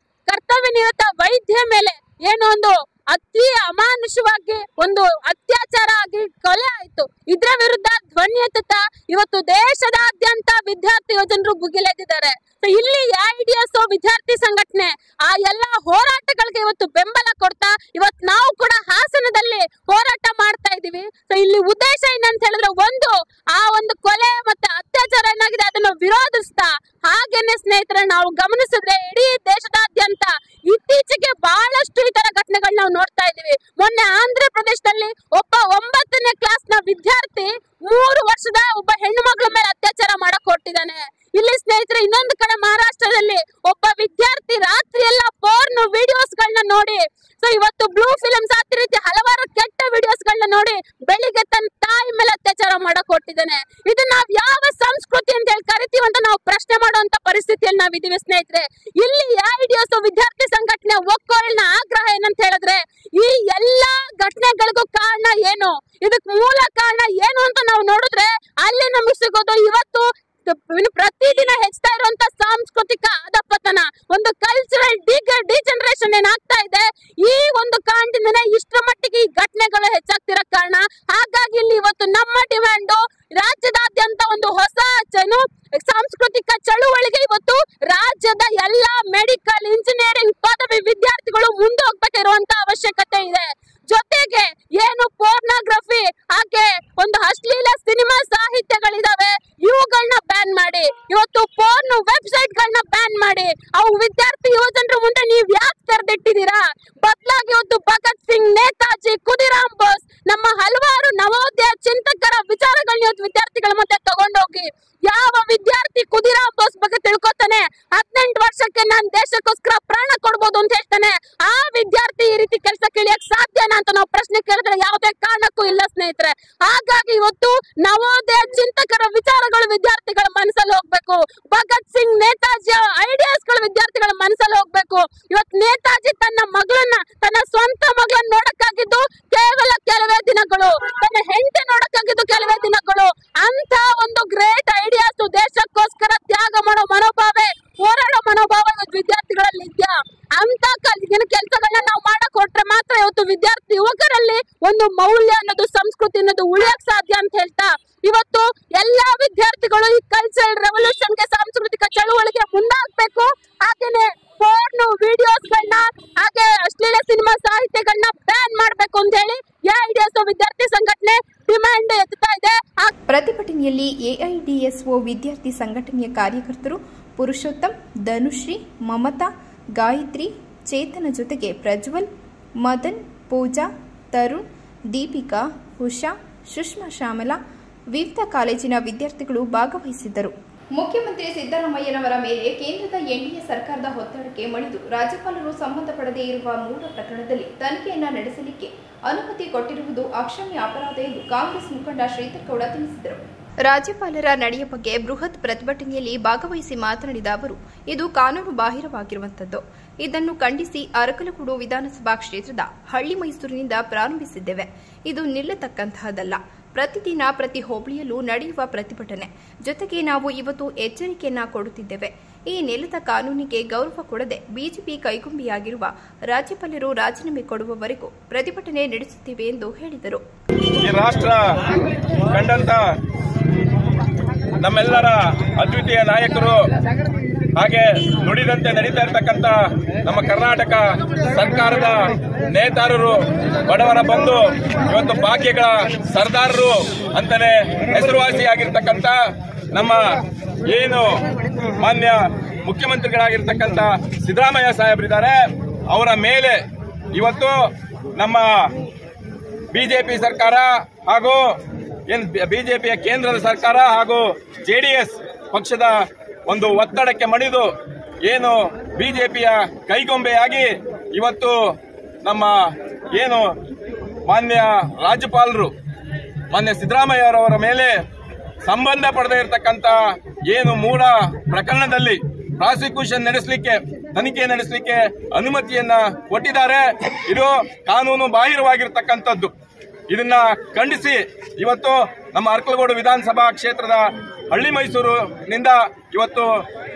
ಕರ್ತವ್ಯ ನಿರತ ವೈದ್ಯ ಮೇಲೆ ಏನೋ ಒಂದು ಅತಿ ಅಮಾನುಷವಾಗಿ ಒಂದು ಅತ್ಯಾಚಾರ ಆಗಿ ಕೊಲೆ ಆಯ್ತು. ಇದರ ವಿರುದ್ಧ ಧ್ವನಿ ಎತ್ತುತ್ತಾ ಇವತ್ತು ದೇಶದಾದ್ಯಂತ ವಿದ್ಯಾರ್ಥಿ ಯುವಜನರು ಭುಗಿಲೆದ್ದಿದ್ದಾರೆ. ಇಲ್ಲಿ ಎಐಡಿಎಸ್ಒ ವಿದ್ಯಾರ್ಥಿ ಸಂಘಟನೆ ಆ ಎಲ್ಲ ಹೋರಾಟಗಳಿಗೆ ಇವತ್ತು ಬೆಂಬಲ ಕೊಡ್ತಾ ಇವತ್ತು ನಾವು ಕೂಡ ಹಾಸನದಲ್ಲಿ ಹೋರಾಟ ಮಾಡ್ತಾ ಇದೀವಿ. ಸೊ ಇಲ್ಲಿ ಉದ್ದೇಶ ಏನಂತ ಹೇಳಿದ್ರೆ, ಆ ಒಂದು ಕೊಲೆ ಮತ್ತೆ ಅತ್ಯಾಚಾರ ಏನಾಗಿದೆ ಅದನ್ನು ವಿರೋಧಿಸ್ತಾ, ಹಾಗೇನೆ ಸ್ನೇಹಿತರೆ ನಾವು ಗಮನಿಸಿದ್ರೆ ಇಡೀ ದೇಶದಾದ್ಯಂತ ಇತ್ತೀಚೆಗೆ ಬಹಳಷ್ಟು ಈ ತರ ಘಟನೆಗಳನ್ನ ನಾವು ನೋಡ್ತಾ ಇದೀವಿ. ಮೊನ್ನೆ ಆಂಧ್ರ ಪ್ರದೇಶದಲ್ಲಿ ಒಬ್ಬ 9ನೇ ಕ್ಲಾಸ್ ನ ವಿದ್ಯಾರ್ಥಿ 3 ವರ್ಷದ ಒಬ್ಬ ಹೆಣ್ಣು ಮಗಳ ಮೇಲೆ ಅತ್ಯಾಚಾರ ಮಾಡಕ್ ಹೊರಟಿದ್ದಾನೆ. ಇಲ್ಲಿ ಸ್ನೇಹಿತರೆ ಇನ್ನೊಂದು ಕಡೆ ಮಹಾರಾಷ್ಟ್ರದಲ್ಲಿ ಒಬ್ಬ ವಿದ್ಯಾರ್ಥಿ ರಾತ್ರಿ ಎಲ್ಲ ಪೋರ್ನ್ ವಿಡಿಯೋಸ್ ಗಳನ್ನ ನೋಡಿ, ಸೊ ಇವತ್ತು ಬ್ಲೂ ಫಿಲ್ಮ್ಸ್ ಅದೇ ರೀತಿ ಹಲವಾರು ಕೆಟ್ಟ ವಿಡಿಯೋಸ್ ಗಳನ್ನ ನೋಡಿ ಬೆಳಿಗ್ಗೆ ತನ್ನ ತಾಯಿ ಮೇಲೆ ಅತ್ಯಾಚಾರ ಮಾಡಕ್ ಹೊರಟಿದ್ದಾನೆ. ಇದು ನಾವ್ ಯಾವ ಸಂಸ್ಕೃತಿ ಅಂತ ಹೇಳಿ ಕರಿತೀವಿ ಅಂತ ನಾವು ಪ್ರಶ್ನೆ ಮಾಡುವಂತ ಪರಿಸ್ಥಿತಿಯಲ್ಲಿ ನಾವಿದೀವಿ ಸ್ನೇಹಿತರೆ. ಇಲ್ಲಿ ಐಡಿಎಸ್ ವಿದ್ಯಾರ್ಥಿ ಸಂಘಟನೆ ಒಕ್ಕೊರಲಿನ ಆಗ್ರಹ ಏನಂತ ಹೇಳಿದ್ರೆ, ಈ ಎಲ್ಲಾ ಘಟನೆಗಳಿಗೂ ಕಾರಣ ಏನು, ಇದಕ್ ಮೂಲ ಕಾರಣ ಏನು ಅಂತ ನಾವು ನೋಡಿದ್ರೆ ಅಲ್ಲಿ ನಮಗೆ ಸಿಗೋದು ಇವತ್ತು ಪ್ರತಿದಿನ ಹೆಚ್ಚುತ್ತಾ ಇರುವಂತ ಸಾಂಸ್ಕೃತಿಕ ಅಧಪತನ, ಒಂದು ಕಲ್ಚರಲ್ ಡಿಜನರೇಷನ್ ಏನಾಗ್ತಾ ಇದೆ. ಈ ಒಂದು ಕಾರಣದಿಂದನೇ ಇಷ್ಟರ ಮಟ್ಟಿಗೆ ಈ ಘಟನೆಗಳು ಹೆಚ್ಚಾಗ್ತಿರೋ ಕಾರಣ. ಹಾಗಾಗಿ ಇಲ್ಲಿ ಇವತ್ತು ನಮ್ಮ ಡಿಮ್ಯಾಂಡು ರಾಜ್ಯದಾದ್ಯಂತ ಒಂದು ಹೊಸ ಸಾಂಸ್ಕೃತಿಕ ಚಳುವಳಿಗೆ ಇವತ್ತು ರಾಜ್ಯದ ಎಲ್ಲಾ ಮೆಡಿಕಲ್, ಇಂಜಿನಿಯರಿಂಗ್ ಪದವಿ ವಿದ್ಯಾರ್ಥಿಗಳು ಮುಂದೆ ಹೋಗ್ಬೇಕಿರುವಂತ ಅವಶ್ಯಕತೆ ಇದೆ. ಜೊತೆಗೆ ಏನು ಪೋರ್ನೋಗ್ರಫಿ ಹಾಗೆ ಒಂದು ಅಶ್ಲೀಲ ಸಿನಿಮಾ ಸಾಹಿತ್ಯಗಳಿದಾವೆ, ಇವುಗಳನ್ನ ಬ್ಯಾನ್ ಮಾಡಿ, ಇವತ್ತು ಪೋರ್ನ್ ವೆಬ್ಸೈಟ್ ಗಳನ್ನ ಬ್ಯಾನ್ ಮಾಡಿ, ಅವು ವಿದ್ಯಾರ್ಥಿ ಯುವಜನರ ಮುಂದೆ ನೀವ್ ಯಾಕೆ ತೆರೆದಿಟ್ಟಿದ್ದೀರಾ? ಬದಲಾಗಿ ಇವತ್ತು ಭಗತ್ ಸಿಂಗ್, ನೇತಾಜಿ, ಖುದಿರಾಮ್ ಬೋಸ್, ನಮ್ಮ ಹಲವಾರು ನವೋದಯ ಚಿಂತಕರ ವಿಚಾರಗಳನ್ನ ಇವತ್ತು ವಿದ್ಯಾರ್ಥಿಗಳ ಮಧ್ಯೆ ತಗೊಂಡೋಗಿ, ಯಾವ ವಿದ್ಯಾರ್ಥಿ ಖುದಿರಾಮ್ ಬೋಸ್ ಬಗ್ಗೆ ತಿಳ್ಕೊತಾನೆ, 18 ವರ್ಷಕ್ಕೆ ನಾನು ದೇಶಕ್ಕೋಸ್ಕರ ಪ್ರಾಣ ಕೊಡ್ಬೋದು ಅಂತ ಹೇಳ್ತಾನೆ, ಆ ವಿದ್ಯಾರ್ಥಿ ಈ ರೀತಿ ಕೆಲಸಕ್ಕೆ ಇಳಿಯಕ್ ಸಾಧ್ಯನಾ ಅಂತ ನಾವು ಪ್ರಶ್ನೆ ಕೇಳಿದ್ರೆ ಯಾವುದೇ ಕಾರಣಕ್ಕೂ ಇಲ್ಲ ಸ್ನೇಹಿತರೆ. ಹಾಗಾಗಿ ಇವತ್ತು ನವೋದಯ ಚಿಂತಕರ ವಿಚಾರಗಳು ವಿದ್ಯಾರ್ಥಿಗಳ ಮನಸ್ಸಲ್ಲಿ ಹೋಗ್ಬೇಕು. ಭಗತ್ ಸಿಂಗ್, ನೇತಾಜಿ ಐಡಿಯಾಸ್ ಗಳು ವಿದ್ಯಾರ್ಥಿಗಳ ಮನಸ್ಸಲ್ಲಿ ಹೋಗ್ಬೇಕು. ಇವತ್ತು ನೇತಾಜಿ ತನ್ನ ಮಗಳನ್ನ, ತನ್ನ ಸ್ವಂತ ಮಗಳನ್ನ ನೋಡಕ್ಕಾಗಿದ್ದು ಕೇವಲ ಕೆಲವೇ ದಿನಗಳು, ತನ್ನ ಹೆಂಡತಿ ನೋಡಕ್ಕಾಗಿದ್ದು ಕೆಲವೇ ದಿನಗಳು. ಅಂತ ಒಂದು ಗ್ರೇಟ್ ಐಡಿಯಾಸ್ ದೇಶಕ್ಕೋಸ್ಕರ ತ್ಯಾಗ ಮಾಡೋ ಮನೋಭಾವ, ಹೋರಾಡೋ ಮನೋಭಾವ ಇವತ್ತು ವಿದ್ಯಾರ್ಥಿಗಳಲ್ಲಿ ಇದೆಯಾ? ಅಂತ ಕೆಲಸಗಳನ್ನ ನಾವು ಮಾಡಕ್ ಹೊರಟ್ರೆ ಮಾತ್ರ ಇವತ್ತು ವಿದ್ಯಾರ್ಥಿ ಯುವಕರಲ್ಲಿ ಒಂದು ಮೌಲ್ಯ ಅನ್ನೋದು, ಸಂಸ್ಕೃತಿ ಅನ್ನೋದು ಉಳಿಯಕ್ ಸಾಧ್ಯ ಅಂತ ಹೇಳ್ತಾ ಇವತ್ತು ಎಲ್ಲಾ ವಿದ್ಯಾರ್ಥಿಗಳು ಈ ಕಲ್ಚರಲ್ ರೆವಲ್ಯೂಷನ್ಗೆ, ಸಾಂಸ್ಕೃತಿಕ ಚಳುವಳಿಗೆ ಮುಂದಾಗಬೇಕು. ಹಾಗೇನೆ ಪೋರ್ನ್ ವಿಡಿಯೋಸ್ ಗಳನ್ನ ಹಾಗೆ ಅಶ್ಲೀಲ ಸಿನಿಮಾ ಸಾಹಿತ್ಯಗಳನ್ನ ಬ್ಯಾನ್ ಮಾಡ್ಬೇಕು ಅಂತ ಹೇಳಿ ಎಐಡಿಎಸ್ ವಿದ್ಯಾರ್ಥಿ ಸಂಘಟನೆ ಡಿಮ್ಯಾಂಡ್ ಎತ್ತುತ್ತಾ ಇದೆ. ಪ್ರತಿಭಟನೆಯಲ್ಲಿ ಎಐಡಿಎಸ್ಒ ವಿದ್ಯಾರ್ಥಿ ಸಂಘಟನೆಯ ಕಾರ್ಯಕರ್ತರು ಪುರುಷೋತ್ತಮ್, ಧನುಶ್ರೀ, ಮಮತಾ, ಗಾಯತ್ರಿ, ಚೇತನ ಜೊತೆಗೆ ಪ್ರಜ್ವಲ್, ಮದನ್, ಪೂಜಾ, ತರುಣ್, ದೀಪಿಕಾ, ಉಷಾ, ಸುಷ್ಮಾ, ಶ್ಯಾಮಲಾ, ವಿವಿಧ ಕಾಲೇಜಿನ ವಿದ್ಯಾರ್ಥಿಗಳು ಭಾಗವಹಿಸಿದ್ದರು. ಮುಖ್ಯಮಂತ್ರಿ ಸಿದ್ದರಾಮಯ್ಯನವರ ಮೇಲೆ ಕೇಂದ್ರದ ಎನ್ಡಿಎ ಸರ್ಕಾರದ ಒತ್ತಡಕ್ಕೆ ಮಣಿದು ರಾಜ್ಯಪಾಲರು ಸಂಬಂಧಪಡದೇ ಇರುವ 3 ಪ್ರಕರಣದಲ್ಲಿ ತನಿಖೆಯನ್ನ ನಡೆಸಲಿಕ್ಕೆ ಅನುಮತಿ ಕೊಟ್ಟಿರುವುದು ಅಕ್ಷಮ್ಯ ಅಪರಾಧ ಎಂದು ಕಾಂಗ್ರೆಸ್ ಮುಖಂಡ ಶ್ರೀಧರ್ ಗೌಡ ತಿಳಿಸಿದರು. ರಾಜ್ಯಪಾಲರ ನಡೆಯ ಬಗ್ಗೆ ಬೃಹತ್ ಪ್ರತಿಭಟನೆಯಲ್ಲಿ ಭಾಗವಹಿಸಿ ಮಾತನಾಡಿದ ಅವರು, ಇದು ಕಾನೂನು ಬಾಹಿರವಾಗಿರುವಂತದ್ದು. ಇದನ್ನು ಖಂಡಿಸಿ ಅರಕಲಗೂಡು ವಿಧಾನಸಭಾ ಕ್ಷೇತ್ರದ ಹಳ್ಳಿ ಮೈಸೂರಿನಿಂದ ಪ್ರಾರಂಭಿಸಿದ್ದೇವೆ. ಇದು ನಿಲ್ಲತಕ್ಕಂತಹದಲ್ಲ. ಪ್ರತಿದಿನ ಪ್ರತಿ ಹೋಬಳಿಯಲ್ಲೂ ನಡೆಯುವ ಪ್ರತಿಭಟನೆ. ಜೊತೆಗೆ ನಾವು ಇವತ್ತು ಎಚ್ಚರಿಕೆಯನ್ನ ಕೊಡುತ್ತಿದ್ದೇವೆ. ಈ ನೆಲದ ಕಾನೂನಿಗೆ ಗೌರವ ಕೊಡದೆ ಬಿಜೆಪಿ ಕೈಗೊಂಬೆಯಾಗಿರುವ ರಾಜ್ಯಪಾಲರು ರಾಜೀನಾಮೆ ಕೊಡುವವರೆಗೂ ಪ್ರತಿಭಟನೆ ನಡೆಸುತ್ತೇವೆ ಎಂದು ಹೇಳಿದರು. ಈ ರಾಷ್ಟ್ರ ಕಂಡಂತ ನಮ್ಮೆಲ್ಲರ ಅದ್ವಿತೀಯ ನಾಯಕರು ಹಾಗೆ ನುಡಿದಂತೆ ನಡೀತಾ ಇರತಕ್ಕಂತ ನಮ್ಮ ಕರ್ನಾಟಕ ಸರ್ಕಾರದ ನೇತಾರರು, ಬಡವರ ಬಂಧು, ಇವತ್ತು ಭಾಗ್ಯಗಳ ಸರ್ದಾರರು ಅಂತಾನೆ ಹೆಸರುವಾಸಿಯಾಗಿರ್ತಕ್ಕಂಥ ನಮ್ಮ ಏನು ಮಾನ್ಯ ಮುಖ್ಯಮಂತ್ರಿಗಳಾಗಿರ್ತಕ್ಕಂಥ ಸಿದ್ದರಾಮಯ್ಯ ಸಾಹೇಬರಿದ್ದಾರೆ, ಅವರ ಮೇಲೆ ಇವತ್ತು ನಮ್ಮ ಬಿಜೆಪಿ ಸರ್ಕಾರ ಹಾಗೂ ಬಿಜೆಪಿಯ ಕೇಂದ್ರದ ಸರ್ಕಾರ ಹಾಗೂ ಜೆಡಿಎಸ್ ಪಕ್ಷದ ಒಂದು ಒತ್ತಡಕ್ಕೆ ಮಣಿದು ಏನು ಬಿಜೆಪಿಯ ಕೈಗೊಂಬೆಯಾಗಿ ಇವತ್ತು ನಮ್ಮ ಏನು ಮಾನ್ಯ ರಾಜ್ಯಪಾಲರು ಮಾನ್ಯ ಸಿದ್ದರಾಮಯ್ಯವರವರ ಮೇಲೆ ಸಂಬಂಧ ಪಡದೇ ಇರತಕ್ಕಂತ ಏನು 3 ಪ್ರಕರಣದಲ್ಲಿ ಪ್ರಾಸಿಕ್ಯೂಷನ್ ನಡೆಸಲಿಕ್ಕೆ, ತನಿಖೆ ನಡೆಸಲಿಕ್ಕೆ ಅನುಮತಿಯನ್ನ ಕೊಟ್ಟಿದ್ದಾರೆ. ಇದು ಕಾನೂನು ಬಾಹಿರವಾಗಿರ್ತಕ್ಕಂಥದ್ದು. ಇದನ್ನ ಖಂಡಿಸಿ ಇವತ್ತು ನಮ್ಮ ಅರಕಲಗೂಡು ವಿಧಾನಸಭಾ ಕ್ಷೇತ್ರದ ಹಳ್ಳಿ ಮೈಸೂರಿನಿಂದ ಇವತ್ತು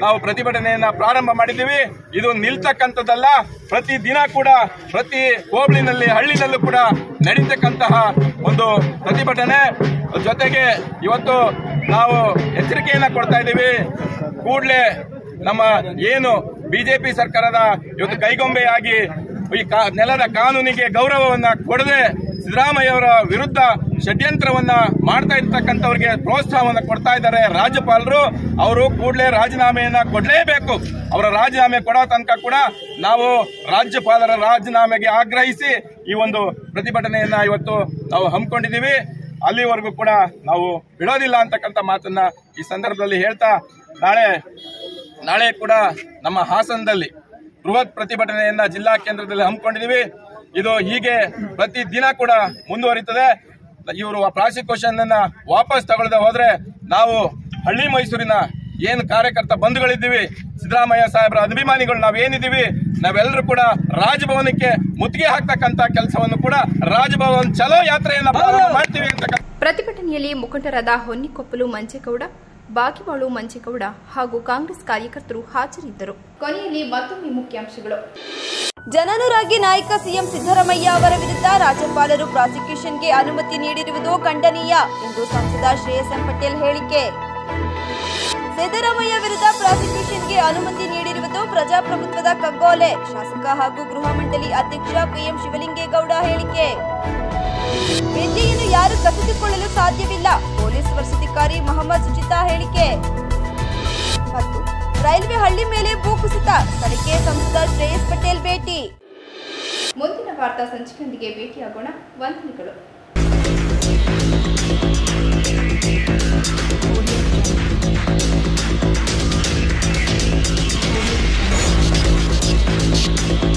ನಾವು ಪ್ರತಿಭಟನೆಯನ್ನ ಪ್ರಾರಂಭ ಮಾಡಿದ್ದೀವಿ. ಇದು ನಿಲ್ತಕ್ಕಂಥದ್ದಲ್ಲ. ಪ್ರತಿ ದಿನ ಕೂಡ ಪ್ರತಿ ಹೋಬಳಿನಲ್ಲಿ, ಹಳ್ಳಿನಲ್ಲೂ ಕೂಡ ನಡೀತಕ್ಕಂತಹ ಒಂದು ಪ್ರತಿಭಟನೆ. ಜೊತೆಗೆ ಇವತ್ತು ನಾವು ಎಚ್ಚರಿಕೆಯನ್ನ ಕೊಡ್ತಾ ಇದ್ದೀವಿ. ಕೂಡಲೇ ನಮ್ಮ ಏನು ಬಿಜೆಪಿ ಸರ್ಕಾರದ ಇವತ್ತು ಕೈಗೊಂಬೆಯಾಗಿ ಈ ನೆಲದ ಕಾನೂನಿಗೆ ಗೌರವವನ್ನ ಕೊಡದೆ ಸಿದ್ದರಾಮಯ್ಯವರ ವಿರುದ್ಧ ಷಡ್ಯಂತ್ರವನ್ನ ಮಾಡ್ತಾ ಇರ್ತಕ್ಕಂಥವ್ರಿಗೆ ಪ್ರೋತ್ಸಾಹವನ್ನ ಕೊಡ್ತಾ ಇದ್ದಾರೆ ರಾಜ್ಯಪಾಲರು. ಅವರು ಕೂಡಲೇ ರಾಜೀನಾಮೆಯನ್ನ ಕೊಡಲೇಬೇಕು. ಅವರ ರಾಜೀನಾಮೆ ಕೊಡೋ ತನಕ ಕೂಡ ನಾವು ರಾಜ್ಯಪಾಲರ ರಾಜೀನಾಮೆಗೆ ಆಗ್ರಹಿಸಿ ಈ ಒಂದು ಪ್ರತಿಭಟನೆಯನ್ನ ಇವತ್ತು ನಾವು ಹಮ್ಮಿಕೊಂಡಿದ್ದೀವಿ. ಅಲ್ಲಿವರೆಗೂ ಕೂಡ ನಾವು ಬಿಡೋದಿಲ್ಲ ಅಂತಕ್ಕಂಥ ಮಾತನ್ನ ಈ ಸಂದರ್ಭದಲ್ಲಿ ಹೇಳ್ತಾ ನಾಳೆ ಕೂಡ ನಮ್ಮ ಹಾಸನದಲ್ಲಿ ಬೃಹತ್ ಪ್ರತಿಭಟನೆಯನ್ನ ಜಿಲ್ಲಾ ಕೇಂದ್ರದಲ್ಲಿ ಹಮ್ಮಿಕೊಂಡಿದ್ದೀವಿ. ಇದು ಹೀಗೆ ಪ್ರತಿ ದಿನ ಕೂಡ ಮುಂದುವರಿತದೆ. ಇವರು ಪ್ರಾಸಿಕ್ಯೂಷನ್ ಅನ್ನ ವಾಪಸ್ ತಗೊಳ್ಳದೆ ಹೋದ್ರೆ ನಾವು ಹಳ್ಳಿ ಮೈಸೂರಿನ ಏನು ಕಾರ್ಯಕರ್ತ ಬಂಧುಗಳಿದ್ದೀವಿ, ಸಿದ್ದರಾಮಯ್ಯ ಸಾಹೇಬರ ಅಭಿಮಾನಿಗಳು ನಾವೇನಿದ್ದೀವಿ, ನಾವೆಲ್ಲರೂ ಕೂಡ ರಾಜಭವನಕ್ಕೆ ಮುತ್ತಿಗೆ ಹಾಕ್ತಕ್ಕಂತ ಕೆಲಸವನ್ನು ಕೂಡ ರಾಜಭವನ್ ಚಲೋ ಯಾತ್ರೆಯನ್ನ ಪ್ರಾರಂಭ ಮಾಡ್ತೀವಿ ಅಂತ. ಪ್ರತಿಭಟನೆಯಲ್ಲಿ ಮುಖಂಡರಾದ ಹೊನ್ನಿಕೊಪ್ಪಲು ಮಂಚೇಗೌಡ, ಬಾಗಿವಾಳು ಮಂಚೇಗೌಡ ಹಾಗೂ ಕಾಂಗ್ರೆಸ್ ಕಾರ್ಯಕರ್ತರು ಹಾಜರಿದ್ದರು. ಕೊನೆಯಲ್ಲಿ ಮತ್ತೊಮ್ಮೆ ಮುಖ್ಯಾಂಶಗಳು. ಜನನುರಾಗಿ ನಾಯಕ ಸಿಎಂ ಸಿದ್ದರಾಮಯ್ಯ ಅವರ ವಿರುದ್ಧ ರಾಜ್ಯಪಾಲರು ಪ್ರಾಸಿಕ್ಯೂಷನ್ಗೆ ಅನುಮತಿ ನೀಡಿರುವುದು ಖಂಡನೀಯ ಎಂದು ಸಂಸದ ಶ್ರೇಯಸ್ ಎಂ ಪಟೇಲ್ ಹೇಳಿಕೆ. ಸಿದ್ದರಾಮಯ್ಯ ವಿರುದ್ಧ ಪ್ರಾಸಿಕ್ಯೂಷನ್ಗೆ ಅನುಮತಿ ನೀಡಿರುವುದು ಪ್ರಜಾಪ್ರಭುತ್ವದ ಕಗ್ಗೊಲೆ, ಶಾಸಕ ಹಾಗೂ ಗೃಹ ಮಂಡಳಿ ಅಧ್ಯಕ್ಷ ಪಿಎಂ ಶಿವಲಿಂಗೇಗೌಡ ಹೇಳಿಕೆ. ವಿದ್ಯೆಯನ್ನು ಯಾರು ಕಸಿದುಕೊಳ್ಳಲು ಸಾಧ್ಯವಿಲ್ಲ, ಪೊಲೀಸ್ ವರಿಷ್ಠಾಧಿಕಾರಿ ಮೊಹಮ್ಮದ್ ಸುಚಿತಾ ಹೇಳಿಕೆ. ಮತ್ತು ರೈಲ್ವೆ ಹಳ್ಳಿ ಮೇಲೆ ಭೂಕುಸಿತ, ಸ್ಥಳಕ್ಕೆ ಸಂಸದ ಶ್ರೇಯಸ್ ಪಟೇಲ್ ಭೇಟಿ. ಮುಂದಿನ ವಾರ್ತಾ ಸಂಚಿಕೆಯೊಂದಿಗೆ ಭೇಟಿಯಾಗೋಣ. ವಂದನೆಗಳು. Thank you.